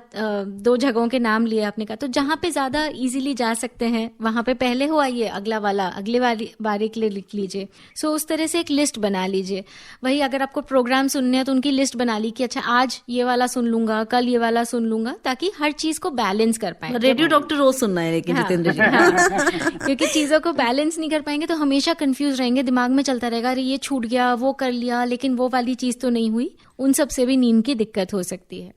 2 जगहों के नाम लिए आपने कहा, तो जहाँ पे ज़्यादा इजीली जा सकते हैं वहाँ पे पहले हो आइए, अगले बारी के लिए लिख लीजिए। सो उस तरह से एक लिस्ट बना लीजिए। वही अगर आपको प्रोग्राम सुनने हैं तो उनकी लिस्ट बना ली कि अच्छा आज ये वाला सुन लूंगा, कल ये वाला सुन लूंगा, ताकि हर चीज़ को बैलेंस कर पाए। रेडियो डॉक्टर रोज सुनना है लेकिन जितेंद्र जी। क्योंकि चीज़ों को बैलेंस नहीं कर पाएंगे तो हमेशा कंफ्यूज रहेंगे, दिमाग में चलता रहेगा अरे ये छूट गया, वो कर लिया, लेकिन वो वाली चीज़ तो नहीं हुई। उन सब से भी नींद की दिक्कत हो सकती है।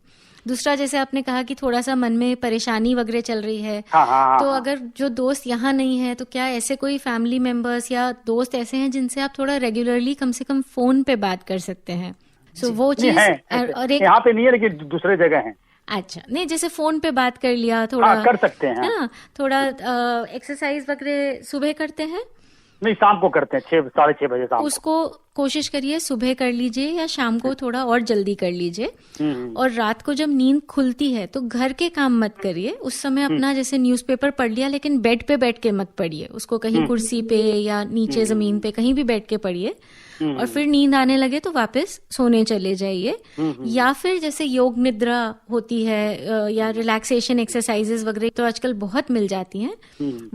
दूसरा, जैसे आपने कहा कि थोड़ा सा मन में परेशानी वगैरह चल रही है, तो अगर जो दोस्त यहाँ नहीं है तो क्या ऐसे कोई फैमिली मेंबर्स या दोस्त ऐसे हैं जिनसे आप थोड़ा रेगुलरली कम से कम फोन पे बात कर सकते हैं? सो वो चीज, और एक यहाँ पे नहीं है लेकिन दूसरे जगह है। अच्छा, नहीं जैसे फोन पे बात कर लिया, थोड़ा कर सकते हैं ना, थोड़ा एक्सरसाइज वगैरह सुबह करते हैं? नहीं, शाम को करते हैं, 6-6:30 बजे शाम। उसको कोशिश करिए सुबह कर लीजिए या शाम को थोड़ा और जल्दी कर लीजिए। और रात को जब नींद खुलती है तो घर के काम मत करिए उस समय। अपना जैसे न्यूज़पेपर पढ़ लिया, लेकिन बेड पे बैठ के मत पढ़िए उसको, कहीं कुर्सी पे या नीचे जमीन पे कहीं भी बैठ के पढ़िए। और फिर नींद आने लगे तो वापस सोने चले जाइए। या फिर जैसे योग निद्रा होती है या रिलैक्सेशन एक्सरसाइजेस वगैरह तो आजकल बहुत मिल जाती हैं,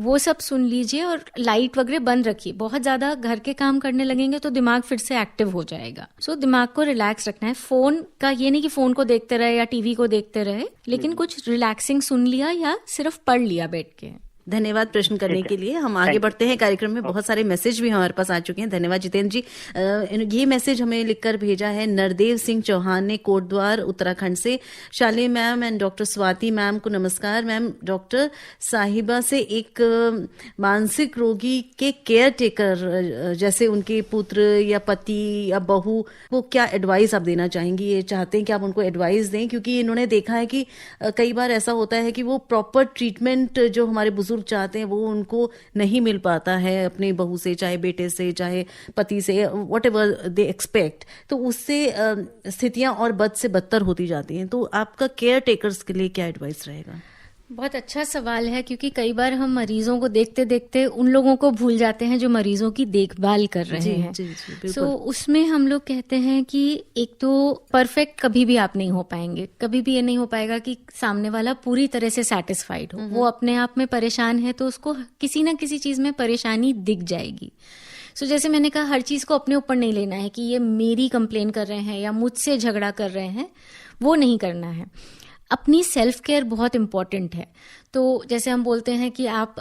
वो सब सुन लीजिए। और लाइट वगैरह बंद रखिए। बहुत ज्यादा घर के काम करने लगेंगे तो दिमाग फिर से एक्टिव हो जाएगा। सो दिमाग को रिलैक्स रखना है। फोन का ये नहीं कि फोन को देखते रहे या टीवी को देखते रहे, लेकिन कुछ रिलैक्सिंग सुन लिया या सिर्फ पढ़ लिया बैठ के। धन्यवाद प्रश्न करने के लिए। हम आगे बढ़ते हैं कार्यक्रम में। बहुत सारे मैसेज भी हमारे पास आ चुके हैं। धन्यवाद जितेंद्र जी। ये मैसेज हमें लिखकर भेजा है नरदेव सिंह चौहान ने, कोटद्वार उत्तराखंड से। शाली ma'am and doctor Swati ma'am को नमस्कार। मैम, डॉक्टर साहिबा से एक मानसिक रोगी के केयर टेकर जैसे उनके पुत्र या पति या बहू को क्या एडवाइस आप देना चाहेंगी? ये चाहते हैं कि आप उनको एडवाइस दें, क्योंकि इन्होंने देखा है कि कई बार ऐसा होता है कि वो प्रॉपर ट्रीटमेंट जो हमारे बुजुर्ग चाहते हैं वो उनको नहीं मिल पाता है अपने बहू से, चाहे बेटे से, चाहे पति से, व्हाटएवर दे एक्सपेक्ट। तो उससे स्थितियां और बद से बदतर होती जाती हैं। तो आपका केयर टेकर्स के लिए क्या एडवाइस रहेगा? बहुत अच्छा सवाल है, क्योंकि कई बार हम मरीजों को देखते देखते उन लोगों को भूल जाते हैं जो मरीजों की देखभाल कर रहे हैं। सो उसमें हम लोग कहते हैं कि एक तो परफेक्ट कभी भी आप नहीं हो पाएंगे। कभी भी ये नहीं हो पाएगा कि सामने वाला पूरी तरह से सैटिस्फाइड हो। वो अपने आप में परेशान है तो उसको किसी ना किसी चीज में परेशानी दिख जाएगी। सो जैसे मैंने कहा, हर चीज को अपने ऊपर नहीं लेना है कि ये मेरी कंप्लेन कर रहे हैं या मुझसे झगड़ा कर रहे हैं, वो नहीं करना है। अपनी सेल्फ केयर बहुत इम्पॉर्टेंट है। तो जैसे हम बोलते हैं कि आप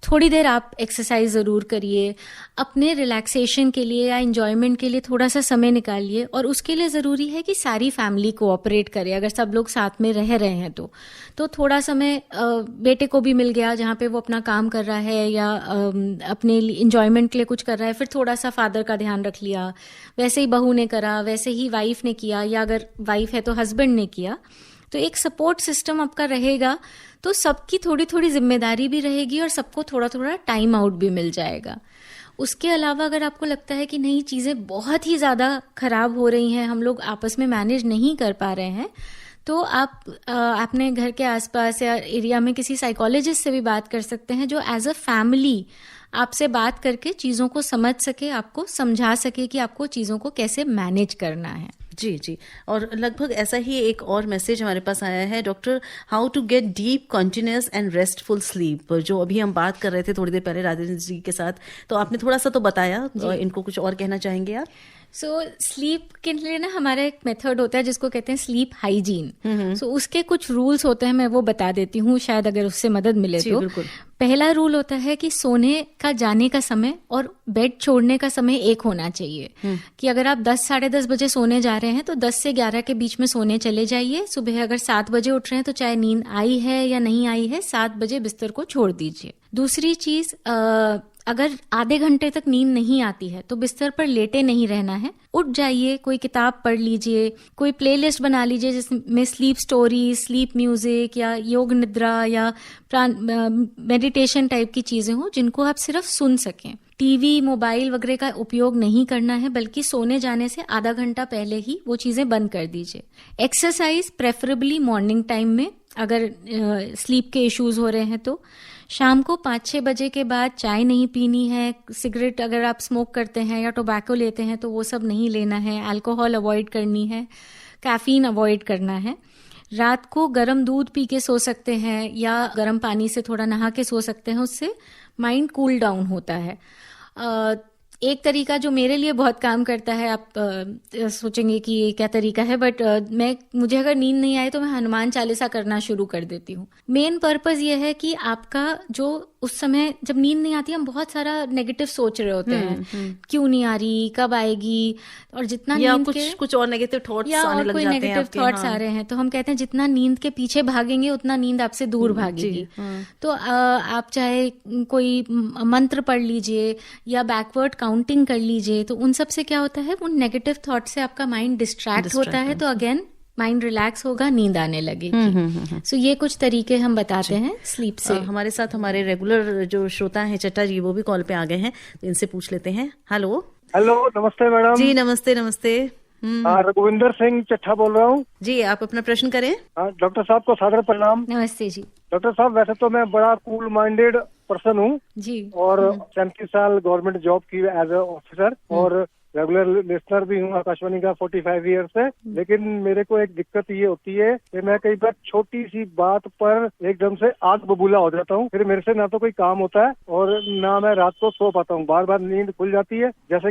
थोड़ी देर आप एक्सरसाइज ज़रूर करिए, अपने रिलैक्सेशन के लिए या एंजॉयमेंट के लिए थोड़ा सा समय निकालिए। और उसके लिए ज़रूरी है कि सारी फैमिली कोऑपरेट करे। अगर सब लोग साथ में रह रहे हैं तो थोड़ा समय बेटे को भी मिल गया जहाँ पे वो अपना काम कर रहा है या अपने एंजॉयमेंट के लिए कुछ कर रहा है, फिर थोड़ा सा फादर का ध्यान रख लिया। वैसे ही बहू ने करा, वैसे ही वाइफ ने किया, या अगर वाइफ है तो हस्बैंड ने किया। तो एक सपोर्ट सिस्टम आपका रहेगा तो सबकी थोड़ी थोड़ी जिम्मेदारी भी रहेगी और सबको थोड़ा थोड़ा टाइम आउट भी मिल जाएगा। उसके अलावा अगर आपको लगता है कि नहीं, चीज़ें बहुत ही ज़्यादा खराब हो रही हैं, हम लोग आपस में मैनेज नहीं कर पा रहे हैं, तो आप अपने घर के आसपास या एरिया में किसी साइकोलॉजिस्ट से भी बात कर सकते हैं, जो एज अ फैमिली आपसे बात करके चीज़ों को समझ सके, आपको समझा सके कि आपको चीज़ों को कैसे मैनेज करना है। जी जी। और लगभग ऐसा ही एक और मैसेज हमारे पास आया है, doctor, how to get deep continuous and restful sleep, जो अभी हम बात कर रहे थे थोड़ी देर पहले राजेंद्र जी के साथ। तो आपने थोड़ा सा तो बताया, तो इनको कुछ और कहना चाहेंगे आप? स्लीप के लिए ना हमारा एक मेथड होता है जिसको कहते हैं स्लीप हाइजीन। उसके कुछ रूल्स होते हैं, मैं वो बता देती हूँ, शायद अगर उससे मदद मिले तो। पहला रूल होता है कि सोने का जाने का समय और बेड छोड़ने का समय एक होना चाहिए। कि अगर आप 10 साढ़े 10 बजे सोने जा रहे हैं तो 10 से 11 के बीच में सोने चले जाइए। सुबह अगर 7 बजे उठ रहे हैं तो चाहे नींद आई है या नहीं आई है, 7 बजे बिस्तर को छोड़ दीजिए। दूसरी चीज, अगर आधे घंटे तक नींद नहीं आती है तो बिस्तर पर लेटे नहीं रहना है, उठ जाइए, कोई किताब पढ़ लीजिए, कोई प्लेलिस्ट बना लीजिए जिसमें स्लीप स्टोरी, स्लीप म्यूजिक या योग निद्रा या मेडिटेशन टाइप की चीजें हों जिनको आप सिर्फ सुन सकें। टीवी, मोबाइल वगैरह का उपयोग नहीं करना है, बल्कि सोने जाने से आधा घंटा पहले ही वो चीजें बंद कर दीजिए। एक्सरसाइज प्रेफरेबली मॉर्निंग टाइम में, अगर स्लीप के इश्यूज हो रहे हैं तो। शाम को 5-6 बजे के बाद चाय नहीं पीनी है। सिगरेट अगर आप स्मोक करते हैं या टोबैको लेते हैं तो वो सब नहीं लेना है। अल्कोहल अवॉइड करनी है। कैफीन अवॉइड करना है। रात को गर्म दूध पी के सो सकते हैं या गर्म पानी से थोड़ा नहा के सो सकते हैं, उससे माइंड कूल डाउन होता है। एक तरीका जो मेरे लिए बहुत काम करता है, आप सोचेंगे कि ये क्या तरीका है, बट मुझे अगर नींद नहीं आए तो मैं हनुमान चालीसा करना शुरू कर देती हूँ। मेन पर्पस ये है कि आपका जो उस समय जब नींद नहीं आती, हम बहुत सारा नेगेटिव सोच रहे होते हैं, क्यों नहीं आ रही, कब आएगी, और जितना या नींद कुछ और नेगेटिव थॉट्स आने लग जाते हैं, कोई नेगेटिव थॉट्स आ रहे हैं, तो हम कहते हैं जितना नींद के पीछे भागेंगे उतना नींद आपसे दूर भागेगी। तो आप चाहे कोई मंत्र पढ़ लीजिए या बैकवर्ड काउंटिंग कर लीजिए, तो उन सब से क्या होता है, उन नेगेटिव थॉट से आपका माइंड डिस्ट्रैक्ट होता है, तो अगेन माइंड रिलैक्स होगा, नींद आने लगेगी। सो ये कुछ तरीके हम बताते हैं स्लीप से। हमारे साथ हमारे रेगुलर जो श्रोता हैं चट्टा जी, वो भी कॉल पे आ गए हैं, तो इनसे पूछ लेते हैं। हेलो नमस्ते मैडम जी। नमस्ते नमस्ते। रघुविंदर सिंह चट्टा बोल रहा हूँ जी। आप अपना प्रश्न करें। डॉक्टर साहब को सादर प्रणाम। नमस्ते जी। डॉक्टर साहब, वैसे तो मैं बड़ा कूल माइंडेड पर्सन हूँ जी, और 37 साल गवर्नमेंट जॉब की एज ए ऑफिसर, और रेगुलर लिसनर भी हूँ आकाशवाणी का 45 ईयर से। लेकिन मेरे को एक दिक्कत ये होती है कि मैं कई बार छोटी सी बात पर एकदम से आग बबूला हो जाता हूँ। फिर मेरे से ना तो कोई काम होता है और ना मैं रात को सो पाता हूँ। बार बार नींद खुल जाती है। जैसे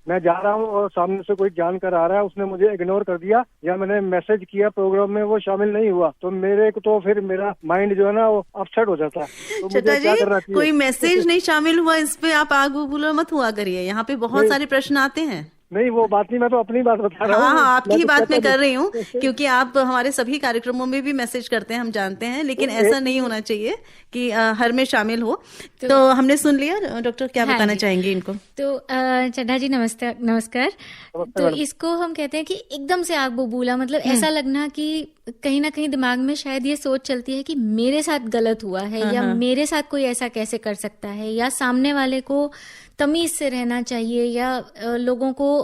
मैं जा रहा हूँ और सामने से कोई जानकर आ रहा है, उसने मुझे इग्नोर कर दिया या मैंने मैसेज किया प्रोग्राम में, वो शामिल नहीं हुआ, तो मेरे को तो फिर मेरा माइंड जो है ना वो अपसेट हो जाता है। तो मुझे क्या करना चाहिए? कोई मैसेज नहीं शामिल हुआ, इस पे आप आग बबूला मत हुआ करिए। यहाँ पे बहुत सारे प्रश्न आते हैं। नहीं, वो बात नहीं, मैं तो अपनी बात बता रहा हूँ। हाँ, आपकी बात मैं कर रही हूँ, क्योंकि आप हमारे सभी कार्यक्रमों में भी मैसेज करते हैं, हम जानते हैं, लेकिन ऐसा नहीं होना चाहिए कि हर में शामिल हो। तो हमने सुन लिया। डॉक्टर क्या बताना चाहेंगे इनको? तो चड्ढा जी नमस्कार। तो इसको हम कहते हैं कि एकदम से आग बबूला, मतलब ऐसा लगना कि कहीं ना कहीं दिमाग में शायद ये सोच चलती है कि मेरे साथ गलत हुआ है, या मेरे साथ कोई ऐसा कैसे कर सकता है, या सामने वाले को तमीज से रहना चाहिए, या लोगों को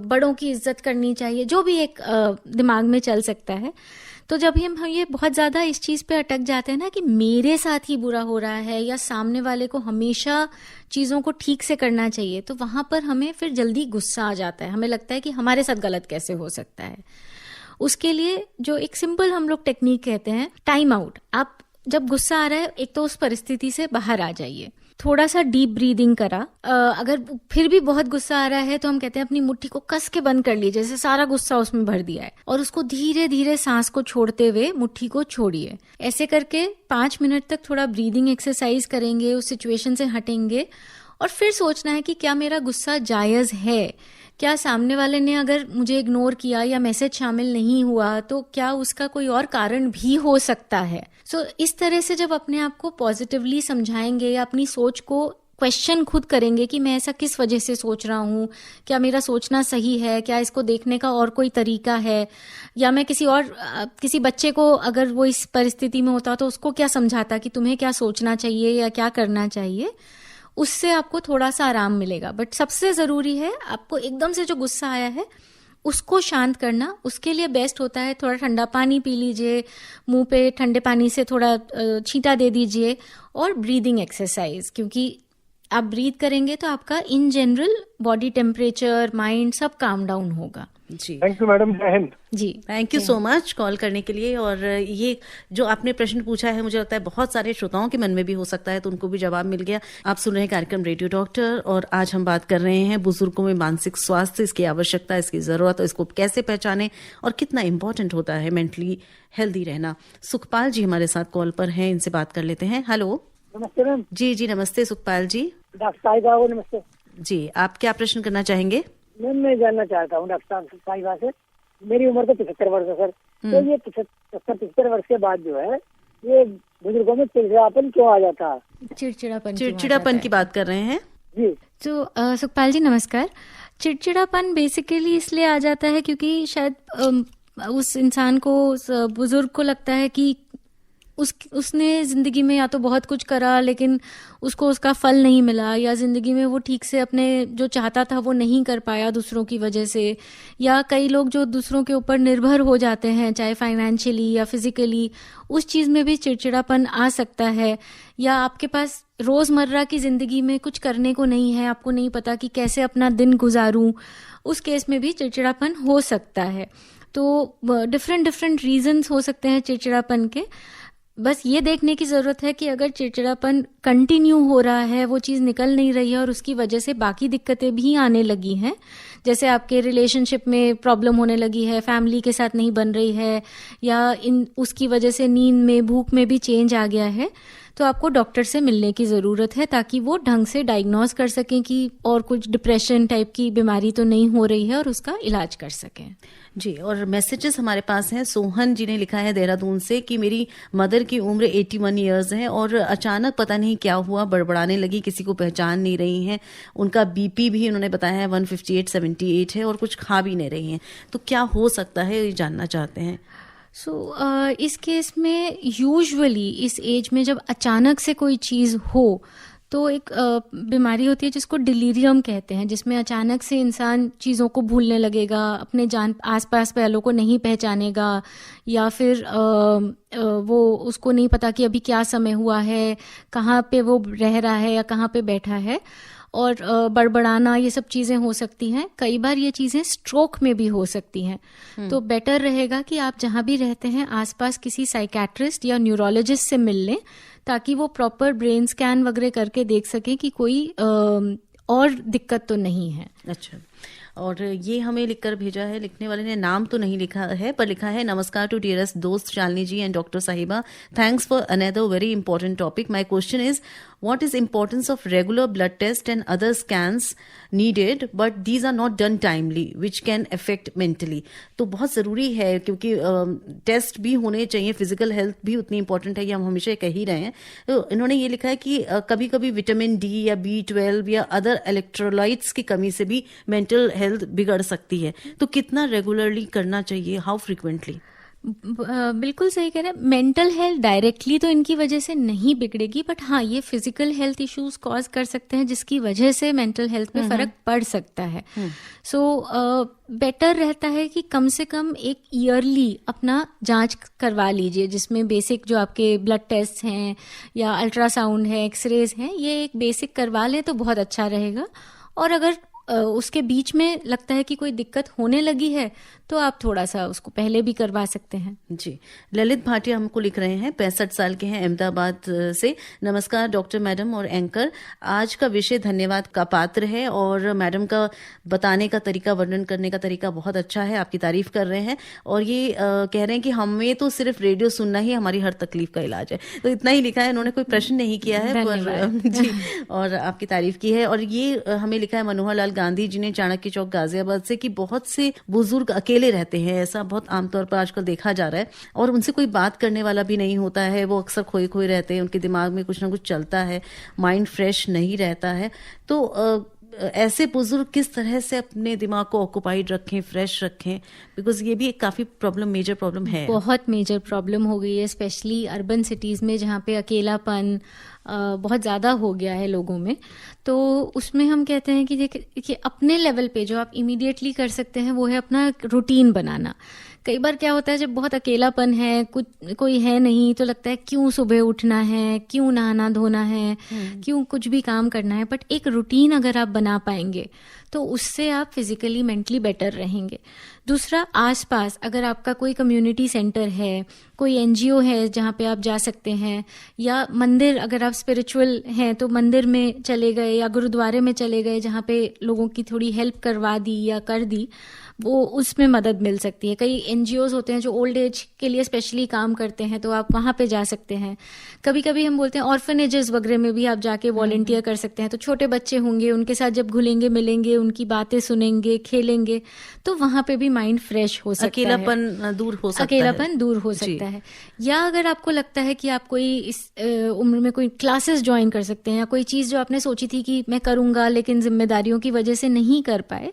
बड़ों की इज्जत करनी चाहिए, जो भी एक दिमाग में चल सकता है। तो जब हम ये बहुत ज्यादा इस चीज पे अटक जाते हैं ना कि मेरे साथ ही बुरा हो रहा है, या सामने वाले को हमेशा चीजों को ठीक से करना चाहिए, तो वहां पर हमें फिर जल्दी गुस्सा आ जाता है। हमें लगता है कि हमारे साथ गलत कैसे हो सकता है। उसके लिए जो एक सिंपल हम लोग टेक्निक कहते हैं, टाइम आउट। आप जब गुस्सा आ रहा है, एक तो उस परिस्थिति से बाहर आ जाइए, थोड़ा सा डीप ब्रीदिंग करा। अगर फिर भी बहुत गुस्सा आ रहा है तो हम कहते हैं अपनी मुट्ठी को कस के बंद कर लीजिए, जैसे सारा गुस्सा उसमें भर दिया है, और उसको धीरे धीरे सांस को छोड़ते हुए मुट्ठी को छोड़िए। ऐसे करके 5 मिनट तक थोड़ा ब्रीदिंग एक्सरसाइज करेंगे, उस सिचुएशन से हटेंगे, और फिर सोचना है कि क्या मेरा गुस्सा जायज है, क्या सामने वाले ने अगर मुझे इग्नोर किया या मैसेज शामिल नहीं हुआ तो क्या उसका कोई और कारण भी हो सकता है। सो इस तरह से जब अपने आप को पॉजिटिवली समझाएंगे या अपनी सोच को क्वेश्चन खुद करेंगे कि मैं ऐसा किस वजह से सोच रहा हूँ, क्या मेरा सोचना सही है, क्या इसको देखने का और कोई तरीका है, या मैं किसी बच्चे को अगर वो इस परिस्थिति में होता तो उसको क्या समझाता कि तुम्हें क्या सोचना चाहिए या क्या करना चाहिए, उससे आपको थोड़ा सा आराम मिलेगा। बट सबसे जरूरी है आपको एकदम से जो गुस्सा आया है उसको शांत करना। उसके लिए बेस्ट होता है थोड़ा ठंडा पानी पी लीजिए, मुंह पे ठंडे पानी से थोड़ा छींटा दे दीजिए, और ब्रीदिंग एक्सरसाइज, क्योंकि आप ब्रीथ करेंगे तो आपका in general body temperature, mind सब काम डाउन होगा। जी, थैंक यू मैडम, जय हिंद। जी, thank you so much call करने के लिए। और ये जो आपने प्रश्न पूछा है, मुझे लगता है बहुत सारे श्रोताओं के मन में भी हो सकता है, तो उनको भी जवाब मिल गया। आप सुन रहे हैं कार्यक्रम रेडियो डॉक्टर, और आज हम बात कर रहे हैं बुजुर्गों में मानसिक स्वास्थ्य, इसकी आवश्यकता, इसकी जरूरत, इसको कैसे पहचाने और कितना इम्पोर्टेंट होता है मेंटली हेल्दी रहना। सुखपाल जी हमारे साथ कॉल पर हैं, इनसे बात कर लेते हैं। हेलो। नमस्ते मैम। जी नमस्ते सुखपाल जी। डॉक्टर साहिबा को नमस्ते जी। आप क्या प्रश्न करना चाहेंगे? मैम मैं जानना चाहता हूँ डॉक्टर साहिबा से, मेरी उम्र तो 75 वर्ष है सर, तो ये 75 वर्ष के बाद जो है ये बुजुर्गों में चिड़चिड़ापन क्यों आ जाता है? चिड़चिड़ापन की बात कर रहे हैं जी। तो सुखपाल जी नमस्कार। चिड़चिड़ापन बेसिकली इसलिए आ जाता है क्योंकि शायद उस इंसान को, उस बुजुर्ग को लगता है कि उसने जिंदगी में या तो बहुत कुछ करा लेकिन उसको उसका फल नहीं मिला, या जिंदगी में वो ठीक से अपने जो चाहता था वो नहीं कर पाया दूसरों की वजह से, या कई लोग जो दूसरों के ऊपर निर्भर हो जाते हैं चाहे फाइनेंशियली या फिजिकली, उस चीज में भी चिड़चिड़ापन आ सकता है। या आपके पास रोजमर्रा की जिंदगी में कुछ करने को नहीं है, आपको नहीं पता कि कैसे अपना दिन गुजारूं, उस केस में भी चिड़चिड़ापन हो सकता है। तो डिफरेंट रीजंस हो सकते हैं चिड़चिड़ापन के। बस ये देखने की जरूरत है कि अगर चिड़चिड़ापन कंटिन्यू हो रहा है, वो चीज निकल नहीं रही है और उसकी वजह से बाकी दिक्कतें भी आने लगी हैं, जैसे आपके रिलेशनशिप में प्रॉब्लम होने लगी है, फैमिली के साथ नहीं बन रही है, या उसकी वजह से नींद में, भूख में भी चेंज आ गया है, तो आपको डॉक्टर से मिलने की जरूरत है ताकि वो ढंग से डायग्नोज कर सकें कि और कुछ डिप्रेशन टाइप की बीमारी तो नहीं हो रही है और उसका इलाज कर सकें। जी, और मैसेजेस हमारे पास हैं। सोहन जी ने लिखा है देहरादून से कि मेरी मदर की उम्र 81 इयर्स है और अचानक पता नहीं क्या हुआ, बड़बड़ाने लगी, किसी को पहचान नहीं रही हैं। उनका बीपी भी उन्होंने बताया है 158/78 है और कुछ खा भी नहीं रही हैं। तो क्या हो सकता है, ये जानना चाहते हैं। इस केस में यूजुअली इस एज में जब अचानक से कोई चीज हो तो एक बीमारी होती है जिसको डिलीरियम कहते हैं, जिसमें अचानक से इंसान चीज़ों को भूलने लगेगा, अपने आसपास वालों को नहीं पहचानेगा, या फिर वो उसको नहीं पता कि अभी क्या समय हुआ है, कहाँ पे वो रह रहा है या कहाँ पे बैठा है। और बड़बड़ाना, ये सब चीज़ें हो सकती हैं। कई बार ये चीज़ें स्ट्रोक में भी हो सकती हैं। तो बेटर रहेगा कि आप जहाँ भी रहते हैं आसपास किसी साइकेट्रिस्ट या न्यूरोलॉजिस्ट से मिल लें, ताकि वो प्रॉपर ब्रेन स्कैन वगैरह करके देख सकें कि कोई और दिक्कत तो नहीं है। अच्छा, और ये हमें लिखकर भेजा है, लिखने वाले ने नाम तो नहीं लिखा है पर लिखा है, नमस्कार टू डियरेस्ट दोस्त शालिनी जी एंड डॉक्टर साहिबा, thanks for another very important topic. My question is what is importance of regular blood test and other scans needed but these are not done timely which can affect mentally। तो बहुत ज़रूरी है क्योंकि टेस्ट भी होने चाहिए, फिजिकल हेल्थ भी उतनी इंपॉर्टेंट है, ये हम हमेशा कह ही रहे हैं। तो इन्होंने ये लिखा है कि कभी कभी विटामिन डी या B12 या अदर इलेक्ट्रोलाइट्स की कमी से भी मेंटल हेल्थ बिगड़ सकती है, तो कितना रेगुलरली करना चाहिए, हाउ फ्रिक्वेंटली? बिल्कुल सही कह रहे हैं। मेंटल हेल्थ डायरेक्टली तो इनकी वजह से नहीं बिगड़ेगी, बट हाँ ये फिजिकल हेल्थ इश्यूज कॉज कर सकते हैं जिसकी वजह से मेंटल हेल्थ में फर्क पड़ सकता है। सो बेटर रहता है कि कम से कम एक ईयरली अपना जांच करवा लीजिए, जिसमें बेसिक जो आपके ब्लड टेस्ट हैं या अल्ट्रासाउंड है, एक्सरेज हैं, ये एक बेसिक करवा लें तो बहुत अच्छा रहेगा। और अगर उसके बीच में लगता है कि कोई दिक्कत होने लगी है तो आप थोड़ा सा उसको पहले भी करवा सकते हैं। जी, ललित भाटिया हमको लिख रहे हैं, 65 साल के हैं, अहमदाबाद से। नमस्कार डॉक्टर मैडम और एंकर, आज का विषय धन्यवाद का पात्र है और मैडम का बताने का तरीका, वर्णन करने का तरीका बहुत अच्छा है, आपकी तारीफ कर रहे हैं। और ये कह रहे हैं कि हमें तो सिर्फ रेडियो सुनना ही हमारी हर तकलीफ का इलाज है। तो इतना ही लिखा है, उन्होंने कोई प्रश्न नहीं किया है पर जी, और आपकी तारीफ की है। और ये हमें लिखा है मनोहर लाल गांधी जी ने, चाणक्य चौक गाजियाबाद से, कि बहुत से बुजुर्ग अकेले रहते हैं, ऐसा बहुत आमतौर पर आजकल देखा जा रहा है, और उनसे कोई बात करने वाला भी नहीं होता है, वो अक्सर खोए खोए रहते हैं, उनके दिमाग में कुछ ना कुछ चलता है, माइंड फ्रेश नहीं रहता है। तो ऐसे बुजुर्ग किस तरह से अपने दिमाग को ऑक्युपाइड रखें, फ्रेश रखें, बिकॉज ये भी एक काफी प्रॉब्लम, मेजर प्रॉब्लम है, बहुत मेजर प्रॉब्लम हो गई है, स्पेशली अर्बन सिटीज में जहाँ पे अकेलापन बहुत ज़्यादा हो गया है लोगों में। तो उसमें हम कहते हैं कि देखिए अपने लेवल पे जो आप इमीडिएटली कर सकते हैं वो है अपना रूटीन बनाना। कई बार क्या होता है, जब बहुत अकेलापन है, कुछ कोई है नहीं, तो लगता है क्यों सुबह उठना है, क्यों नहाना धोना है, क्यों कुछ भी काम करना है। बट एक रूटीन अगर आप बना पाएंगे तो उससे आप फिजिकली मेंटली बेटर रहेंगे। दूसरा, आसपास अगर आपका कोई कम्युनिटी सेंटर है, कोई एनजीओ है जहाँ पे आप जा सकते हैं, या मंदिर, अगर आप स्पिरिचुअल हैं तो मंदिर में चले गए या गुरुद्वारे में चले गए जहाँ पे लोगों की थोड़ी हेल्प करवा दी या कर दी, वो उसमें मदद मिल सकती है। कई एनजीओज होते हैं जो ओल्ड एज के लिए स्पेशली काम करते हैं, तो आप वहाँ पे जा सकते हैं। कभी कभी हम बोलते हैं ऑर्फनेजेस वगैरह में भी आप जाके वॉलंटियर कर सकते हैं। तो छोटे बच्चे होंगे, उनके साथ जब घुलेंगे मिलेंगे, उनकी बातें सुनेंगे, खेलेंगे, तो वहाँ पे भी माइंड फ्रेश हो सकता है, अकेलापन दूर हो सकता है। या अगर आपको लगता है कि आप कोई इस उम्र में कोई क्लासेस ज्वाइन कर सकते हैं, या कोई चीज़ जो आपने सोची थी कि मैं करूँगा लेकिन जिम्मेदारियों की वजह से नहीं कर पाए,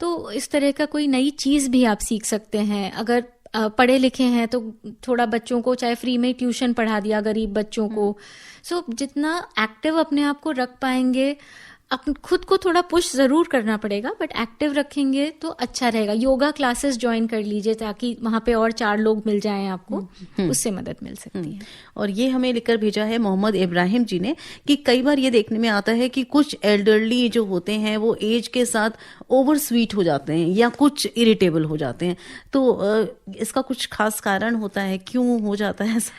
तो इस तरह का कोई नई चीज़ भी आप सीख सकते हैं। अगर पढ़े लिखे हैं तो थोड़ा बच्चों को चाहे फ्री में ट्यूशन पढ़ा दिया, गरीब बच्चों को। सो जितना एक्टिव अपने आप को रख पाएंगे, खुद को थोड़ा पुश जरूर करना पड़ेगा, बट एक्टिव रखेंगे तो अच्छा रहेगा। योगा क्लासेस ज्वाइन कर लीजिए ताकि वहां पे और 4 लोग मिल जाएं आपको, उससे मदद मिल सकती है। और ये हमें लिखकर भेजा है मोहम्मद इब्राहिम जी ने कि कई बार ये देखने में आता है कि कुछ एल्डरली जो होते हैं वो एज के साथ ओवर स्वीट हो जाते हैं या कुछ इरिटेबल हो जाते हैं। तो इसका कुछ खास कारण होता है, क्यों हो जाता है ऐसा?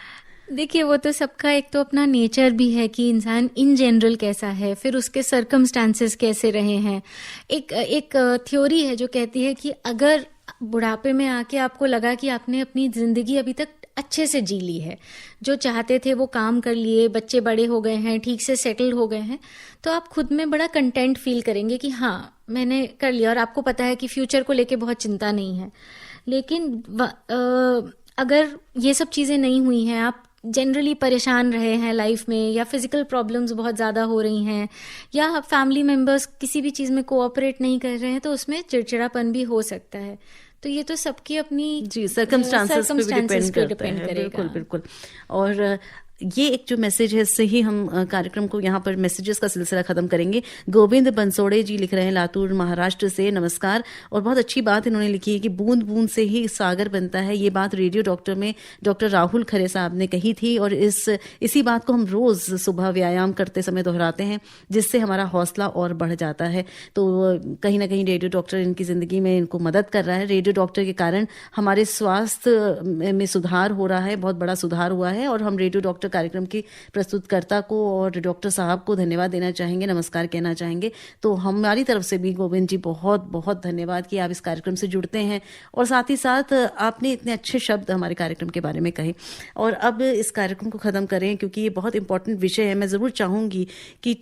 देखिए, वो तो सबका एक तो अपना नेचर भी है कि इंसान इन जनरल कैसा है, फिर उसके सर्कमस्टांसेस कैसे रहे हैं। एक थ्योरी है जो कहती है कि अगर बुढ़ापे में आके आपको लगा कि आपने अपनी जिंदगी अभी तक अच्छे से जी ली है, जो चाहते थे वो काम कर लिए, बच्चे बड़े हो गए हैं, ठीक से सेटल हो गए हैं, तो आप खुद में बड़ा कंटेंट फील करेंगे कि हाँ मैंने कर लिया, और आपको पता है कि फ्यूचर को लेके बहुत चिंता नहीं है। लेकिन अगर ये सब चीज़ें नहीं हुई हैं, आप जनरली परेशान रहे हैं लाइफ में, या फिजिकल प्रॉब्लम्स बहुत ज़्यादा हो रही हैं, या फैमिली मेंबर्स किसी भी चीज़ में कोऑपरेट नहीं कर रहे हैं, तो उसमें चिड़चिड़ापन भी हो सकता है। तो ये तो सबकी अपनी सर्कमस्टांसेस पे डिपेंड करता है। बिल्कुल। और ये एक जो मैसेज है, इससे ही हम कार्यक्रम को यहाँ पर मैसेजेस का सिलसिला खत्म करेंगे। गोविंद बंसोड़े जी लिख रहे हैं लातूर महाराष्ट्र से, नमस्कार। और बहुत अच्छी बात इन्होंने लिखी है कि बूंद बूंद से ही सागर बनता है। ये बात रेडियो डॉक्टर में डॉक्टर राहुल खरे साहब ने कही थी और इसी बात को हम रोज सुबह व्यायाम करते समय दोहराते हैं, जिससे हमारा हौसला और बढ़ जाता है। तो कहीं ना कहीं रेडियो डॉक्टर इनकी जिंदगी में इनको मदद कर रहा है। रेडियो डॉक्टर के कारण हमारे स्वास्थ्य में सुधार हो रहा है, बहुत बड़ा सुधार हुआ है। और हम रेडियो डॉक्टर कार्यक्रम की प्रस्तुतकर्ता को और डॉक्टर साहब को धन्यवाद देना चाहेंगे, नमस्कार कहना चाहेंगे। तो हमारी तरफ से भी गोविंद जी बहुत बहुत धन्यवाद कि आप इस कार्यक्रम से जुड़ते हैं और साथ ही साथ आपने इतने अच्छे शब्द हमारे कार्यक्रम के बारे में कहे। और अब इस कार्यक्रम को खत्म करें क्योंकि ये बहुत इंपॉर्टेंट विषय है। मैं जरूर चाहूंगी कि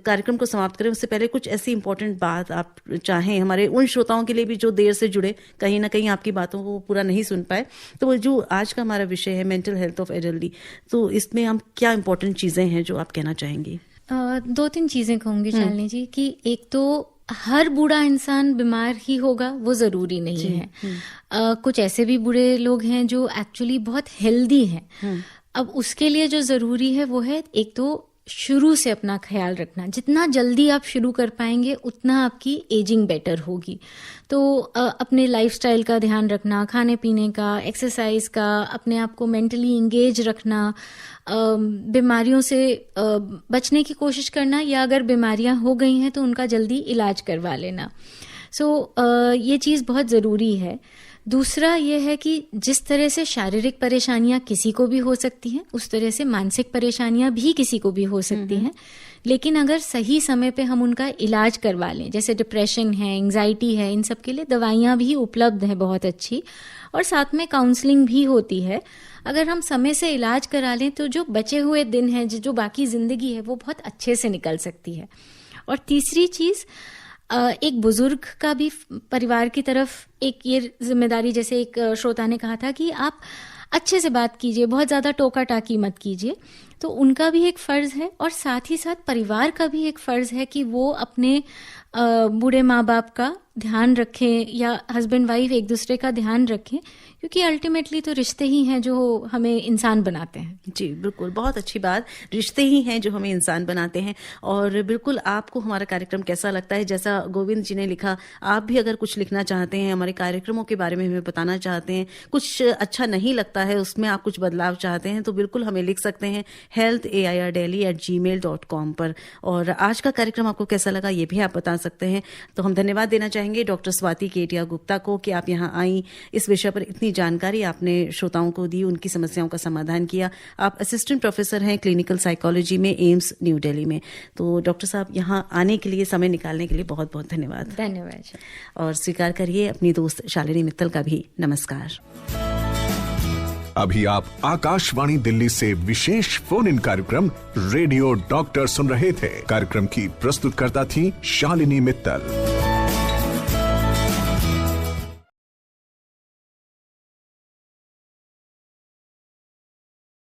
कार्यक्रम को समाप्त करें उससे पहले कुछ ऐसी इंपॉर्टेंट बात आप चाहें हमारे उन श्रोताओं के लिए भी जो देर से जुड़े, कहीं ना कहीं आपकी बातों को पूरा नहीं सुन पाए। तो जो आज का हमारा विषय है मेंटल हेल्थ ऑफ एल्डरली, तो इसमें हम क्या इंपॉर्टेंट चीजें हैं जो आप कहना चाहेंगी? 2-3 चीजें कहूंगी शालिनी जी कि एक तो हर बूढ़ा इंसान बीमार ही होगा वो जरूरी नहीं है। कुछ ऐसे भी बूढ़े लोग हैं जो एक्चुअली बहुत हेल्दी हैं। अब उसके लिए जो जरूरी है वो है एक तो शुरू से अपना ख्याल रखना। जितना जल्दी आप शुरू कर पाएंगे उतना आपकी एजिंग बेटर होगी। तो अपने लाइफस्टाइल का ध्यान रखना, खाने पीने का, एक्सरसाइज का, अपने आप को मेंटली इंगेज रखना, बीमारियों से बचने की कोशिश करना, या अगर बीमारियां हो गई हैं तो उनका जल्दी इलाज करवा लेना। ये चीज़ बहुत ज़रूरी है। दूसरा ये है कि जिस तरह से शारीरिक परेशानियां किसी को भी हो सकती हैं, उस तरह से मानसिक परेशानियां भी किसी को भी हो सकती हैं। लेकिन अगर सही समय पे हम उनका इलाज करवा लें, जैसे डिप्रेशन है, एंजाइटी है, इन सब के लिए दवाइयां भी उपलब्ध हैं बहुत अच्छी, और साथ में काउंसलिंग भी होती है। अगर हम समय से इलाज करा लें तो जो बचे हुए दिन हैं, जो बाकी जिंदगी है, वो बहुत अच्छे से निकल सकती है। और तीसरी चीज, एक बुजुर्ग का भी परिवार की तरफ एक ये जिम्मेदारी, जैसे एक श्रोता ने कहा था कि आप अच्छे से बात कीजिए, बहुत ज्यादा टोका टाकी मत कीजिए। तो उनका भी एक फर्ज है और साथ ही साथ परिवार का भी एक फर्ज है कि वो अपने बूढ़े माँ बाप का ध्यान रखें या हस्बैंड वाइफ एक दूसरे का ध्यान रखें, क्योंकि अल्टीमेटली तो रिश्ते ही हैं जो हमें इंसान बनाते हैं। जी बिल्कुल, बहुत अच्छी बात, रिश्ते ही हैं जो हमें इंसान बनाते हैं। और बिल्कुल आपको हमारा कार्यक्रम कैसा लगता है, जैसा गोविंद जी ने लिखा, आप भी अगर कुछ लिखना चाहते हैं, हमारे कार्यक्रमों के बारे में हमें बताना चाहते हैं, कुछ अच्छा नहीं लगता है उसमें आप कुछ बदलाव चाहते हैं, तो बिल्कुल हमें लिख सकते हैं healthairdelhi@gmail.com पर। और आज का कार्यक्रम आपको कैसा लगा ये भी आप बता सकते हैं। तो हम धन्यवाद देना चाहेंगे डॉक्टर स्वाति केटिया गुप्ता को कि आप यहाँ आई, इस विषय पर इतनी जानकारी आपने श्रोताओं को दी, उनकी समस्याओं का समाधान किया। आप असिस्टेंट प्रोफेसर हैं क्लिनिकल साइकोलॉजी में एम्स न्यू दिल्ली में। तो डॉक्टर साहब यहाँ आने के लिए, समय निकालने के लिए बहुत बहुत धन्यवाद। धन्यवाद। और स्वीकार करिए अपनी दोस्त शालिनी मित्तल का भी नमस्कार। अभी आप आकाशवाणी दिल्ली से विशेष फोन इन कार्यक्रम रेडियो डॉक्टर सुन रहे थे। कार्यक्रम की प्रस्तुतकर्ता थी शालिनी मित्तल।